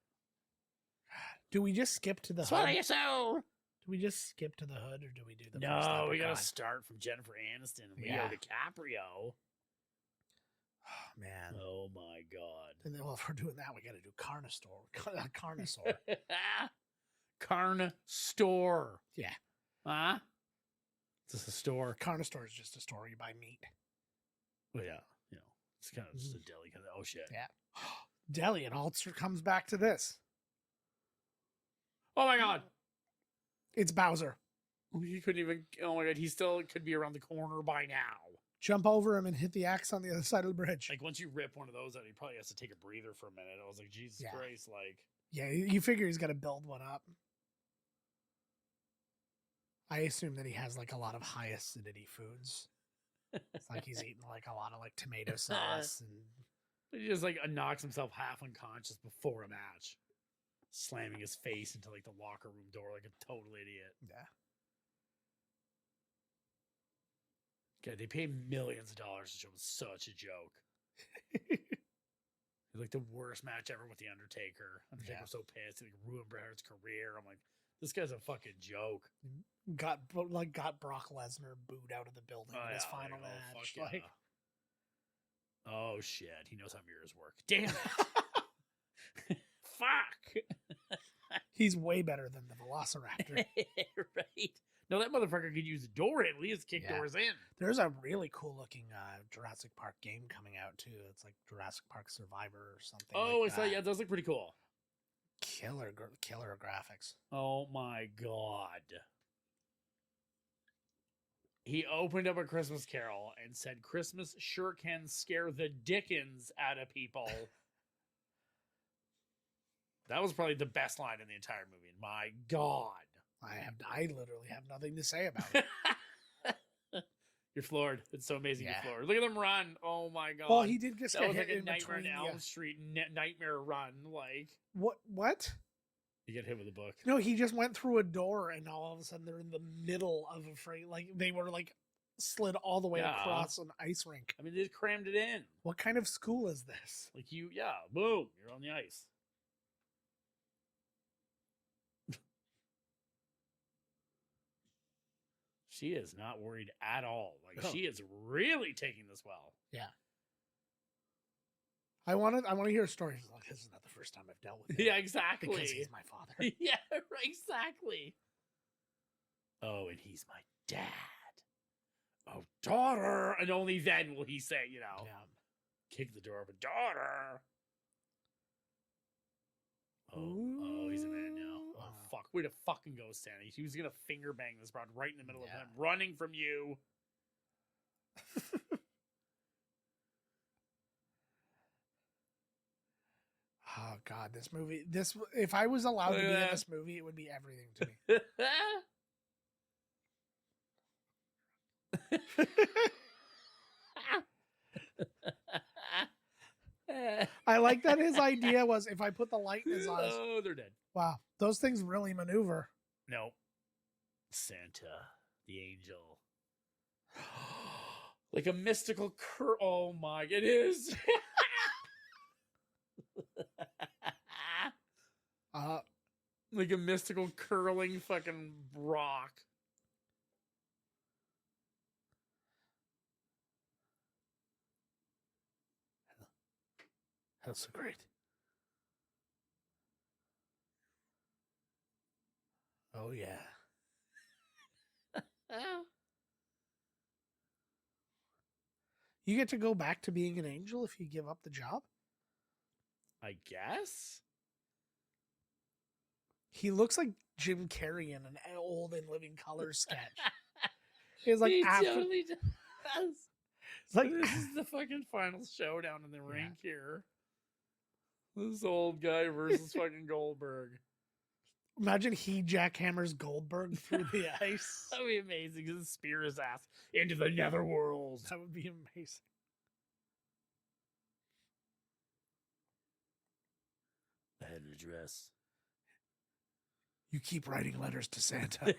Do we just skip to the That's what hood? I so. Do we just skip to the hood or do we do the first No, we got leprechaun? to start from Jennifer Aniston and Leo Yeah. DiCaprio. Oh, man. Oh my god. And then, well, if we're doing that, we got to do Carnosaur. Carnosaur. Carn store. Yeah. Huh? Is this a store? Carnosaur is just a store you buy meat. Well, yeah. You know, it's kind of just a deli kind of. Oh shit. Yeah. Deli, it all comes back to this. Oh my god. It's Bowser. He couldn't even. Oh my god. He still could be around the corner by now. Jump over him and hit the axe on the other side of the bridge. Like once you rip one of those out, he probably has to take a breather for a minute. I was like, Jesus Yeah. Christ! Like, Yeah, you figure he's got to build one up. I assume that he has like a lot of high acidity foods. It's like he's eating like a lot of like tomato sauce and he just like knocks himself half unconscious before a match, slamming his face into like the locker room door like a total idiot. yeah. God, they pay millions of dollars to show him such a joke. It's like the worst match ever with the Undertaker. Undertaker Yeah. was so pissed, he like ruined Bret Hart's career. I'm like, this guy's a fucking joke. Got Brock Lesnar booed out of the building in his final like, oh, match. fuck Like, yeah. Oh shit, he knows how mirrors work. Damn it. Fuck. he's way better than the Velociraptor. Right. No, that motherfucker could use a door in. He has kick Yeah. doors in. There's a really cool looking Jurassic Park game coming out too. It's like Jurassic Park Survivor or something. Oh, like I saw. that. Yeah, it does look pretty cool. Killer graphics. Oh my god. He opened up A Christmas Carol and said, Christmas sure can scare the dickens out of people. That was probably the best line in the entire movie. My god. I literally have nothing to say about it. You're floored. It's so amazing. Yeah. You're floored. Look at them run. Oh my god. Well, he did just that get was hit like a in Nightmare between. on Elm Street nightmare run. Like, What? you get hit with a book. No, he just went through a door, and all of a sudden they're in the middle of a freight. Like they were like slid all the way Yeah. across an ice rink. I mean, they just crammed it in. What kind of school is this? Like boom, you're on the ice. She is not worried at all. Like, No. she is really taking this well. Yeah. I want to hear a story. He's like, this is not the first time I've dealt with him. Yeah, exactly. Because he's my father. Yeah, exactly. Oh, and he's my dad. Oh, daughter. And only then will he say, Yeah. kick the door open. Daughter. Oh, he's in there now. Oh, fuck. Way to fucking go, Stanley. He was going to finger bang this broad right in the middle of him, running from you. Oh God, this movie. If I was allowed to be in this movie, it would be everything to me. I like that his idea was if I put the light in his eyes. Oh, they're dead. Wow, those things really maneuver. No. Santa, the angel. Like a mystical oh my, it is. Like a mystical curling fucking rock. That's so great. Oh yeah. You get to go back to being an angel if you give up the job? I guess. He looks like Jim Carrey in an old and living color sketch. He's like He after, totally does. it's like This is the fucking final showdown in the rink here. This old guy versus fucking Goldberg. imagine he jackhammers Goldberg through the ice. That would be amazing. Just spear his ass into the netherworld. That would be amazing. I had an address. You keep writing letters to Santa.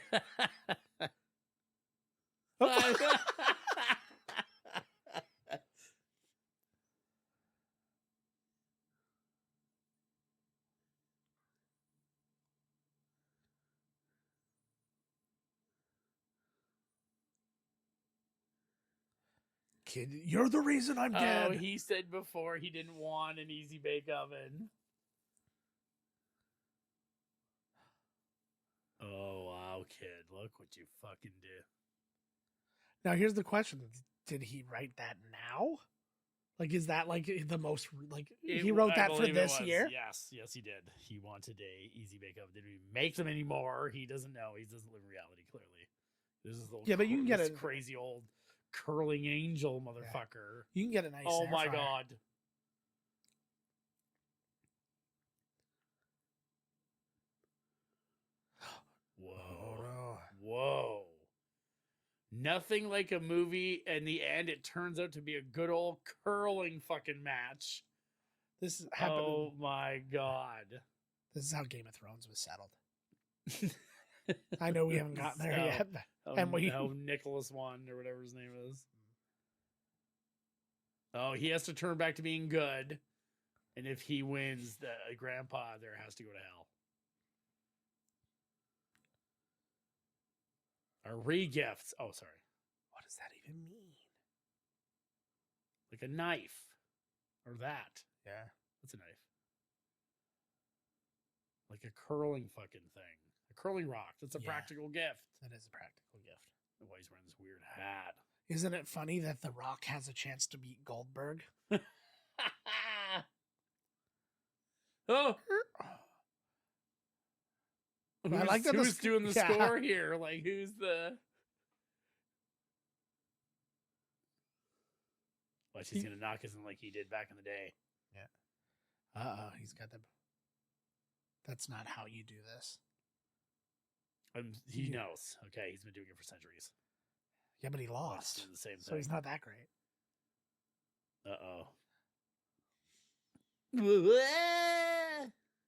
Kid, you're the reason I'm dead. Oh, he said before he didn't want an easy bake oven. Oh, wow, kid. Look what you fucking do. Now here's the question: did he write that now? Like, is that like the most like he wrote that for this year? Yes, he did. He wanted a easy bake oven. Did we make them anymore? He doesn't know. He doesn't live in reality. Clearly, this is the Yeah, but you can get this a crazy old curling angel motherfucker. You can get a nice. Oh air my fryer. god. Whoa. Oh, no. Whoa. Nothing like a movie, and the end, it turns out to be a good old curling fucking match. This is happened. Oh my god. This is how Game of Thrones was settled. I know we haven't gotten there So, yet. How, And we- how Nicholas won, or whatever his name is. Oh, he has to turn back to being good. And if he wins, the grandpa there has to go to hell. Or re-gifts. Oh, sorry. What does that even mean? Like a knife. Or that. Yeah. What's a knife? Like a curling fucking thing. A curling rock. That's a Yeah. practical gift. That is a practical gift. Why he's wearing this weird hat. Isn't it funny that The Rock has a chance to beat Goldberg? Oh! I like that the who's sc- doing the yeah. score here? Like, who's the? Watch, he's gonna knock us in like he did back in the day. He's got the. That's not how you do this. He Yeah. knows. Okay, he's been doing it for centuries. Yeah, but he Watch, lost, doing the same so thing. he's not that great.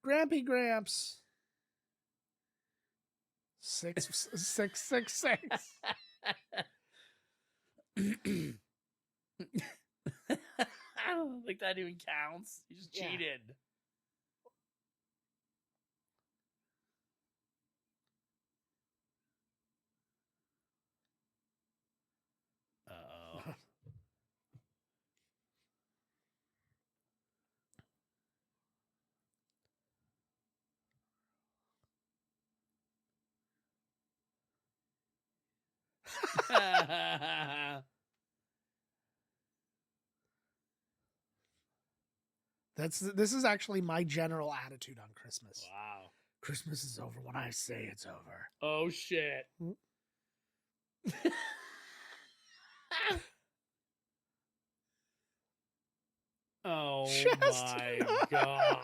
Grampy Gramps. 66666. I don't think that even counts. You just Yeah. cheated. Uh-oh. This is actually my general attitude on Christmas. Wow. Christmas is over when I say it's over. Oh shit. Mm. Oh Just my not. god.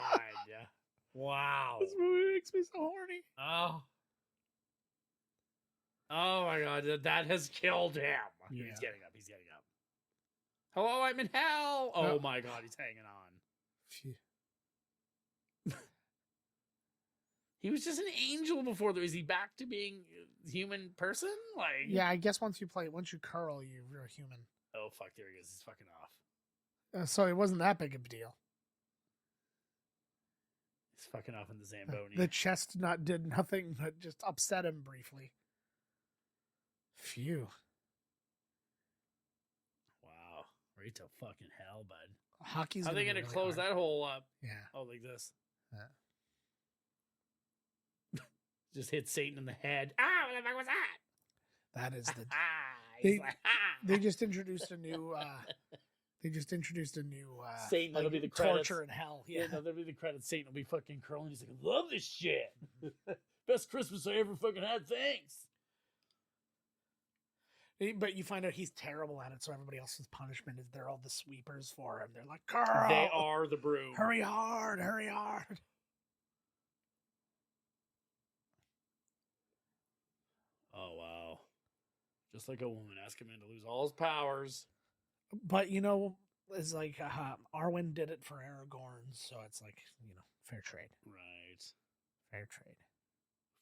Wow. This movie makes me so horny. Oh. Oh my god, that has killed him. Yeah. He's getting up. He's getting up. Hello, I'm in hell. Oh Oh. my god, he's hanging on. Phew. He was just an angel before. Is he back to being a human person? Like, Yeah, I guess once you curl, you're a human. Oh fuck, there he is. He's fucking off. So it wasn't that big of a deal. He's fucking off in the Zamboni. The chest did nothing but just upset him briefly. Phew. Wow, right to fucking hell, bud. Hockey's. How are they gonna gonna be close really hard. that hole up? Yeah. Oh, like this. Yeah. Just hit Satan in the head. Ah, what the fuck was that? That is the. He's They- like, ah. They just introduced a new. Satan, that'll be the credits. torture in hell. Yeah, Yeah. no, that'll be the credits. Satan will be fucking curling. He's like, I love this shit. Best Christmas I ever fucking had. Thanks. But you find out he's terrible at it, so everybody else's punishment is they're all the sweepers for him. They're like, Carl, They are the broom. hurry hard, hurry hard. Oh wow. Just like a woman, ask a man to lose all his powers. But it's like Arwen did it for Aragorn, so it's like fair trade, Right. fair trade.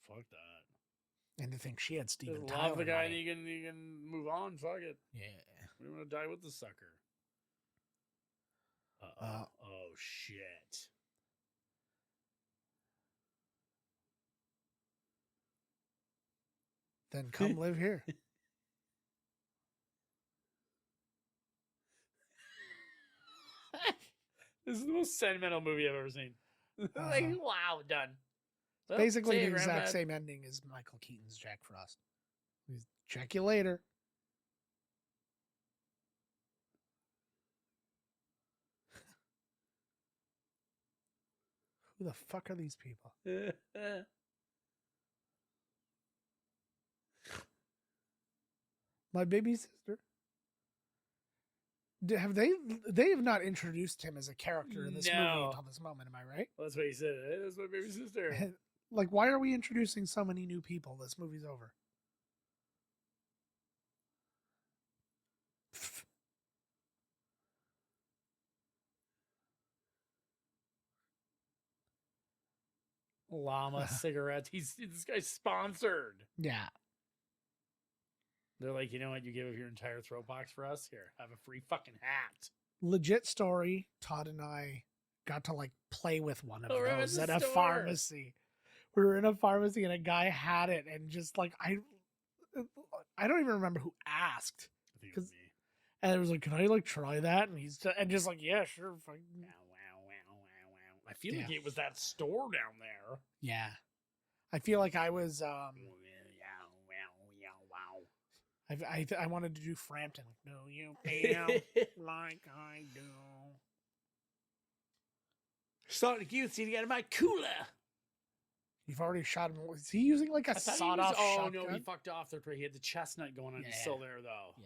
Fuck that. And to think she had Steven Just Tyler love the guy and money. you can move on. Fuck it. Yeah. We don't want to die with the sucker. Uh, Oh shit. Then come live here. This is the most sentimental movie I've ever seen. Like, wow, done. Well, Basically, see the you, exact Granddad. same ending as Michael Keaton's Jack Frost. Check you later. Who the fuck are these people? My baby sister. Have they have not introduced him as a character in this movie No. until this moment, am I right? Well, that's what he said. Hey, that's my baby sister. Like, why are we introducing so many new people? This movie's over. Llama cigarettes. This guy's sponsored. Yeah. They're like, you know what? You give up your entire throat box for us. Here, have a free fucking hat. Legit story. Todd and I got to play with one of Oh, we're at those the at a store. pharmacy. We were in a pharmacy and a guy had it, and just I don't even remember who asked. I think it was 'Cause- me. And it was like, can I try that? And he's just like, yeah, sure. Fine. Wow, wow, wow, wow, wow. I feel like Yeah. it was that store down there. Yeah. I feel like I was Wow, wow, wow, I wanted to do Frampton. No, you feel like I do. Sonic Youth, see, to get my cooler. You've already shot him. Is he using like a I thought he sawed-off was, oh shotgun? no, he fucked off there. He had the chestnut going on. He's Yeah. still there though. Yeah.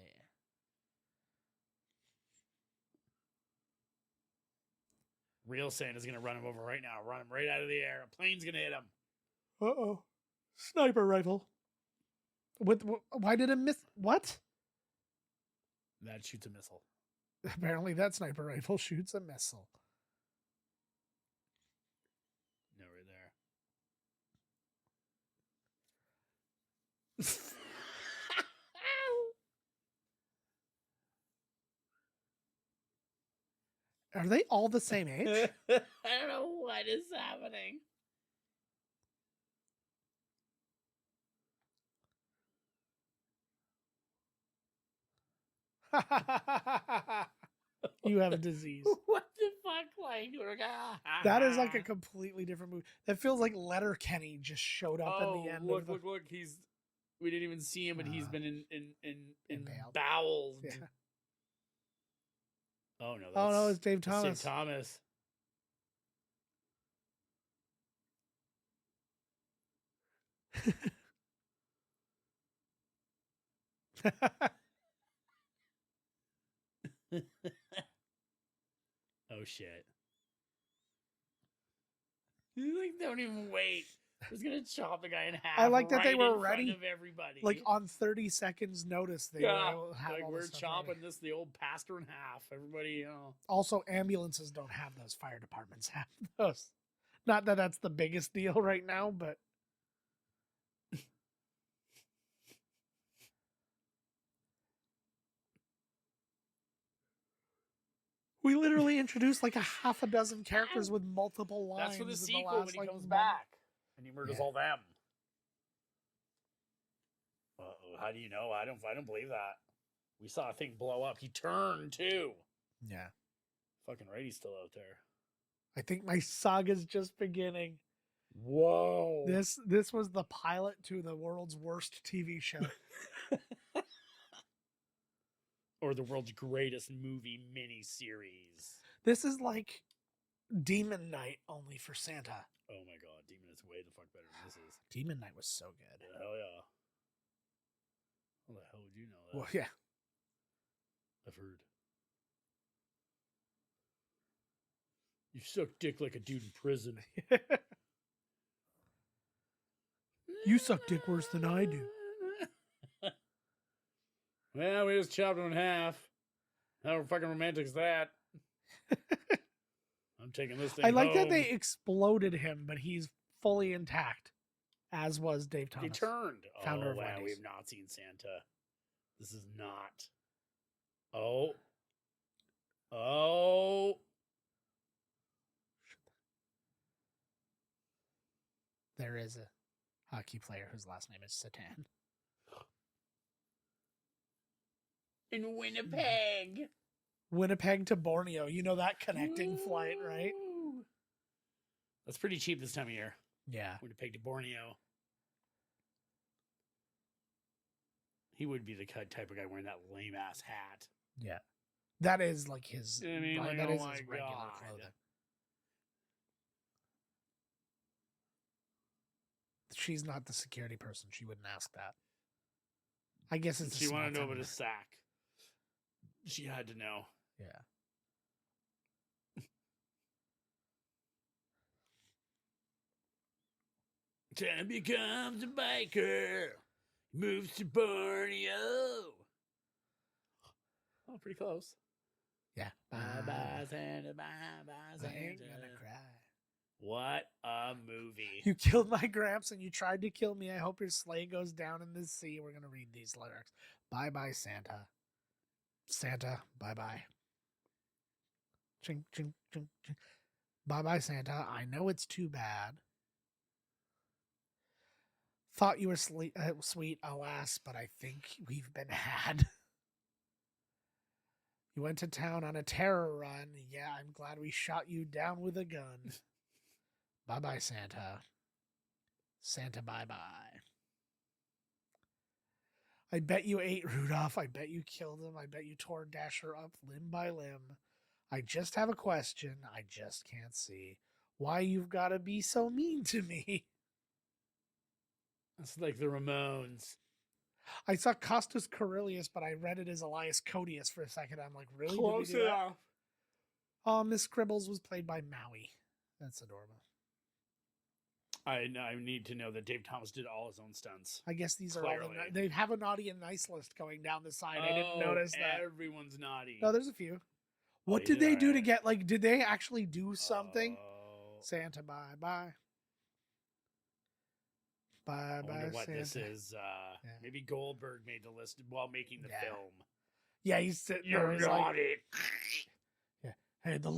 Real Santa's gonna run him over right now. Run him right out of the air. A plane's gonna hit him. Uh-oh. Sniper rifle. Why did it miss? What? That shoots a missile. Apparently that sniper rifle shoots a missile. No, right there. Are they all the same age? I don't know what is happening. You have a disease. What the fuck? Like, we're gonna- That is like a completely different movie. That feels like Letterkenny just showed up oh, in the end. look, of the... look! We didn't even see him, but he's been Impaled. bowels. Yeah. Oh no! Oh no, it's Dave that's Thomas. Dave Thomas. Oh shit! You like don't even wait. Who's gonna chop the guy in half? I like that they right were in front ready, of everybody. Like on 30 seconds notice, they yeah, were able to have like all we're this stuff chopping ready. this the old pastor in half. Everybody, you know. Also, ambulances don't have those. Fire departments have those. Not that that's the biggest deal right now, but we literally introduced like a half a dozen characters with multiple lines. That's for the in sequel last, when he like, comes month. back and he murders Yeah. all them. How do you know? I don't believe that. We saw a thing blow up. He turned too. Yeah. Fucking right, he's still out there. I think my saga's just beginning. Whoa. This was the pilot to the world's worst TV show. Or the world's greatest movie miniseries. This is like Demon Knight only for Santa. Oh my god, Demon is way the fuck better than this is. Demon Knight was so good. Yeah, hell yeah. How the hell would you know that? Well, yeah. I've heard. You suck dick like a dude in prison. You suck dick worse than I do. Well, we just chopped him in half. How fucking romantic is that? I'm taking this thing I like that home. they exploded him, but he's fully intact, as was Dave They Thomas. turned. Founder Oh, of wow, we Wendy's. have not seen Santa. This is not. Oh. Oh. There is a hockey player whose last name is Satan. In Winnipeg. Winnipeg to Borneo. You know that connecting flight, right? Woo. That's pretty cheap this time of year. Yeah. Winnipeg to Borneo. He would be the type of guy wearing that lame ass hat. Yeah. That is like his, I mean, like, that oh is my his regular God. clothing. She's not the security person. She wouldn't ask that. I guess it's She wanted to know about about his sack. She had to know. Yeah. Sam becomes a biker. Moves to Borneo. Oh, pretty close. Yeah. Bye bye Santa, bye bye I Santa. ain't gonna cry. What a movie. You killed my gramps and you tried to kill me. I hope your sleigh goes down in the sea. We're gonna read these lyrics. Bye bye, Santa. Santa, bye bye. Ching, ching, ching, ching. Bye bye, Santa. I know it's too bad. Thought you were sweet, alas, but I think we've been had. You went to town on a terror run. Yeah, I'm glad we shot you down with a gun. Bye bye, Santa. Santa, bye bye. I bet you ate Rudolph. I bet you killed him. I bet you tore Dasher up limb by limb. I just have a question. I just can't see why you've got to be so mean to me. It's like the Ramones. I saw Costas Corellius, but I read it as Elias Codius for a second. I'm like, really? Did we do that? enough. Miss Scribbles was played by Maui. That's adorable. I need to know that Dave Thomas did all his own stunts. I guess these are all Clearly. they have a naughty and nice list going down the side. I didn't notice that. Everyone's naughty. No, there's a few. What you did did they do to alright. get, like, did they actually do something? Oh, Santa, bye-bye. I wonder Bye-bye, what Santa. this is. Maybe Goldberg made the list while making the Yeah. film. Yeah, he's sitting there. You're He's like, naughty. hey, the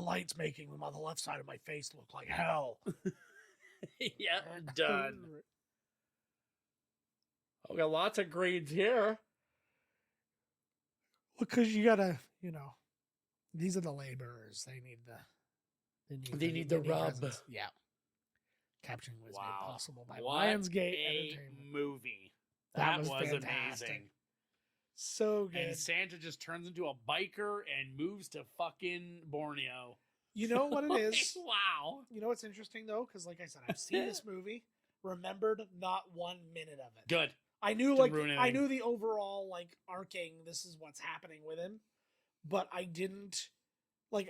light's making them on the left side of my face look like hell. Yeah, done. Oh, we got lots of greens here. Because you gotta, these are the laborers. They need the rub. presence. Yeah. Capturing was made Wow. possible by What Lionsgate a Entertainment. movie. That That was was fantastic. amazing. So good. And Santa just turns into a biker and moves to fucking Borneo. You know what it Like, is? wow. You know what's interesting though? Because like I said, I've seen this movie, remembered not 1 minute of it. Good. I knew Didn't ruin I anything. knew the overall arcing. This is what's happening with him, but I didn't But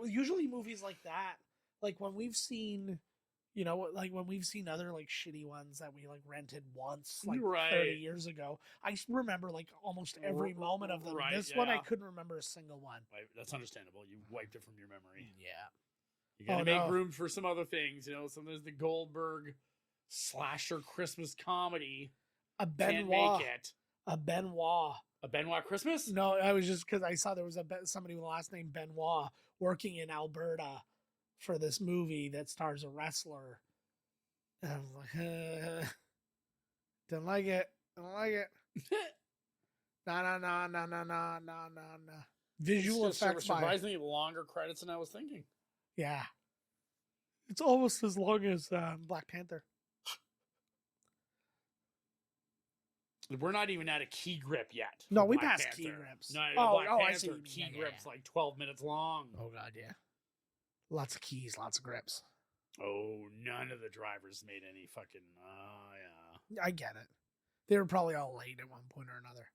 usually movies like that, like when we've seen, when we've seen other shitty ones that we rented once 30 Right. years ago, I remember almost every moment of them. Right, This one I yeah. couldn't remember a single one. Right, that's understandable. You wiped it from your memory. Yeah. You gotta Oh, make no. room for some other things. Sometimes the Goldberg slasher Christmas comedy A can't Benoit. make it. A Benoit. A Benoit Christmas? No, I was just because I saw there was somebody with the last name Benoit working in Alberta for this movie that stars a wrestler. And I was like, don't like it. Don't like it. No. Visual It's just effects by surprisingly longer credits than I was thinking. yeah. It's almost as long as Black Panther. We're not even at a key grip yet. No, for we Black passed key Panther. grips. No, Oh, Black I see Panther what you key mean. Yeah, grips yeah. 12 minutes long. Oh god, yeah. Lots of keys, lots of grips. Oh, none of the drivers made any fucking. Yeah. I get it. They were probably all late at one point or another.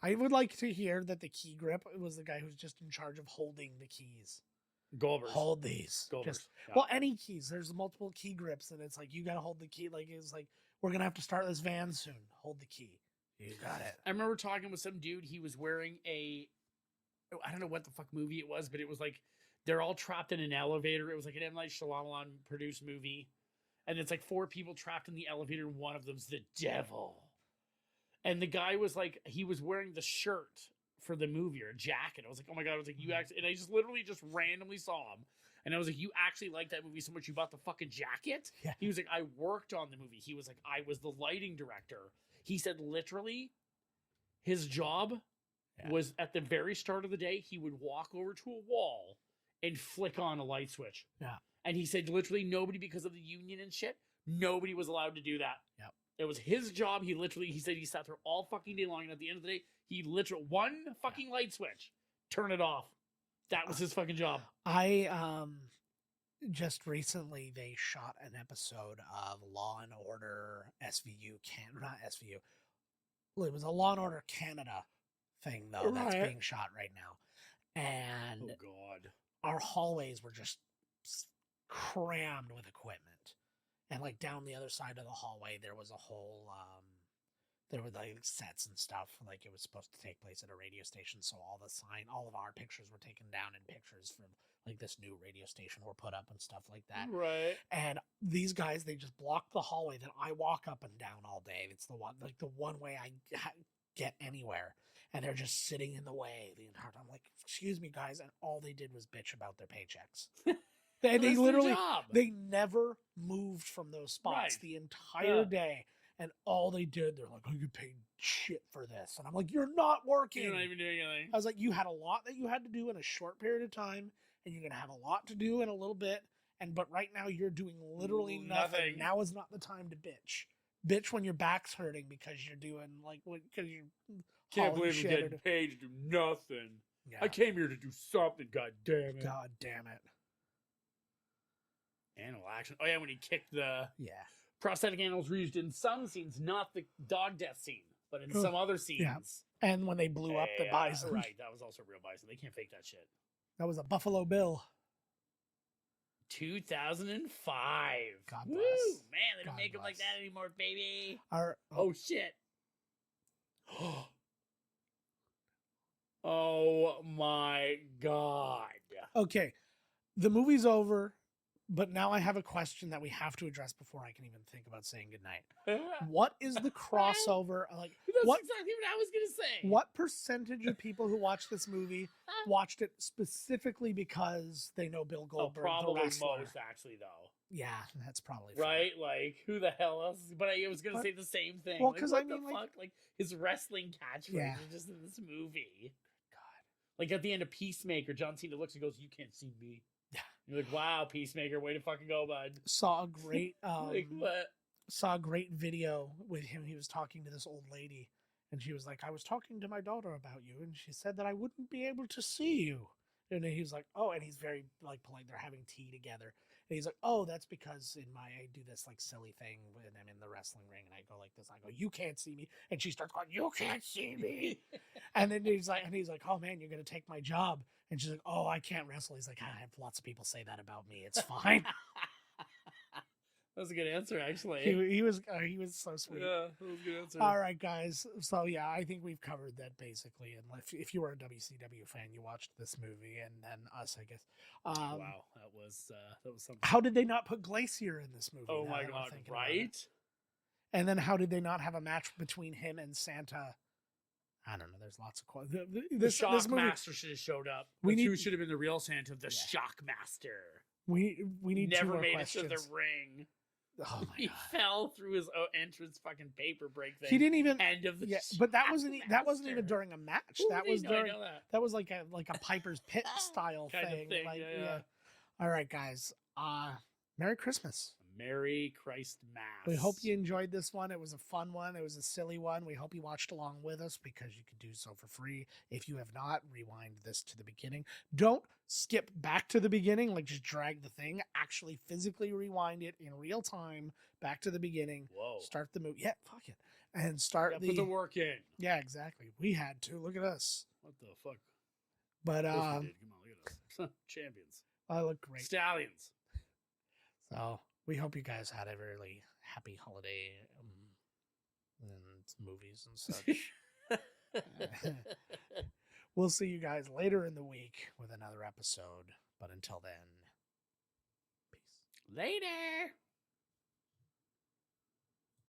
I would like to hear that the key grip was the guy who's just in charge of holding the keys. Goldberg. Hold these. Goldberg. Yeah. Well, any keys. There's multiple key grips, and it's you got to hold the key. It's we're going to have to start this van soon. Hold the key. You got it. I remember talking with some dude. He was wearing I don't know what the fuck movie it was, but it was they're all trapped in an elevator. It was an M. Night Shyamalan produced movie. And it's 4 people trapped in the elevator, and one of them's the devil. And the guy was he was wearing the shirt for the movie or a jacket. I was like, oh my God. I was like, you actually, and I just literally just randomly saw him. And I was like, you actually like that movie so much you bought the fucking jacket? Yeah. He was like, I worked on the movie. He was like, I was the lighting director. He said literally his job was at the very start of the day, he would walk over to a wall and flick on a light switch. Yeah. And he said literally nobody, because of the union and shit, nobody was allowed to do that. Yep. It was his job. He said he sat there all fucking day long. And at the end of the day, he literally one fucking light switch, turn it off. That was his fucking job. I just recently they shot an episode of Law and Order SVU not SVU. Well, it was a Law and Order Canada thing though that's Right. being shot right now, and Oh God. our hallways were just crammed with equipment, and down the other side of the hallway there was a whole there were sets and stuff, it was supposed to take place at a radio station, so all of our pictures were taken down, and pictures from this new radio station were put up and stuff like that. Right. And these guys, they just blocked the hallway that I walk up and down all day. It's the one way I get anywhere, and they're just sitting in the way the entire time. I'm like, excuse me, guys, and all they did was bitch about their paychecks. They That's their literally, job. they never moved from those spots Right. the entire Yeah. day. And all they did, they're like, I get paid shit for this. And I'm like, you're not working. You're not even doing anything. I was like, you had a lot that you had to do in a short period of time, and you're going to have a lot to do in a little bit. But right now you're doing literally nothing. Nothing. Now is not the time to bitch. Bitch when your back's hurting because you're doing because you're Can't hauling believe I'm shit getting or- paid to do nothing. Yeah. I came here to do something. God damn it. God damn it. Animal action. Oh yeah, when he kicked the Yeah. prosthetic animals were used in some scenes, not the dog death scene, but in Oh, some other scenes. And when they blew up the bison, Right, that was also real bison. They can't fake that shit. that was a Buffalo Bill. 2005. God Woo! bless. Man, they don't God make them like bless. that anymore, baby. Our, Oh shit. Oh my god. okay, the movie's over, but now I have a question that we have to address before I can even think about saying goodnight. What is the crossover? Like, That's what exactly what I was gonna say. what percentage of people who watch this movie watched it specifically because they know Bill Oh, Goldberg, probably the wrestler? most actually though. Yeah, that's probably fair. Right? Like who the hell else? But I was gonna But- say the same thing. well, Like, 'cause what I the mean, like- fuck? Like his wrestling catchphrase Yeah. is just in this movie. God. Like at the end of Peacemaker, John Cena looks and goes, "You can't see me." Yeah. You're like, "Wow, Peacemaker, way to fucking go, bud." Saw a great Like what? saw a great video with him. He was talking to this old lady, and she was like, "I was talking to my daughter about you, and she said that I wouldn't be able to see you." And then he was like, "Oh," and he's very like polite. They're having tea together, and he's like, "Oh, that's because I do this like silly thing when I'm in the wrestling ring, and I go like this. I go, you can't see me,' and she starts going, 'You can't see me,' and then he's like, "Oh man, you're gonna take my job," and she's like, "Oh, I can't wrestle." He's like, "I have lots of people say that about me. It's fine." That was a good answer, actually. he was so sweet. Yeah, that was a good answer. All right, guys. So yeah, I think we've covered that basically. And if you were a WCW fan, you watched this movie, and then us, I guess. Wow, that was something. How did they not put Glacier in this movie? Oh now my that I'm god! thinking about it? Right? And then how did they not have a match between him and Santa? I don't know. There's lots of The this movie. Master should have showed up. We That's who need- should have been the real Santa, the Yeah. Shock Master. We need two Never more made questions. it to the ring. Oh my He god. fell through his entrance fucking paper break thing. He didn't even. End of the Yeah, Shock but that wasn't even Master. during a match. Ooh, That I was know, I during. know that. That was like a Piper's Pit style Kind of thing. thing, Like, yeah. All right, guys. Merry Christmas. Merry Christ Mass. We hope you enjoyed this one. It was a fun one. It was a silly one. We hope you watched along with us because you can do so for free. If you have not, rewind this to the beginning. Don't skip back to the beginning, like just drag the thing. Actually physically rewind it in real time back to the beginning. Whoa. Start the movie. Yeah, fuck it. And start Put the work in. Yeah, exactly. We had to. Look at us. What the fuck? But Of course we did. Come on, look at us. Champions. I look great. Stallions. So we hope you guys had a really happy holiday and movies and such. We'll see you guys later in the week with another episode. But until then, peace. Later.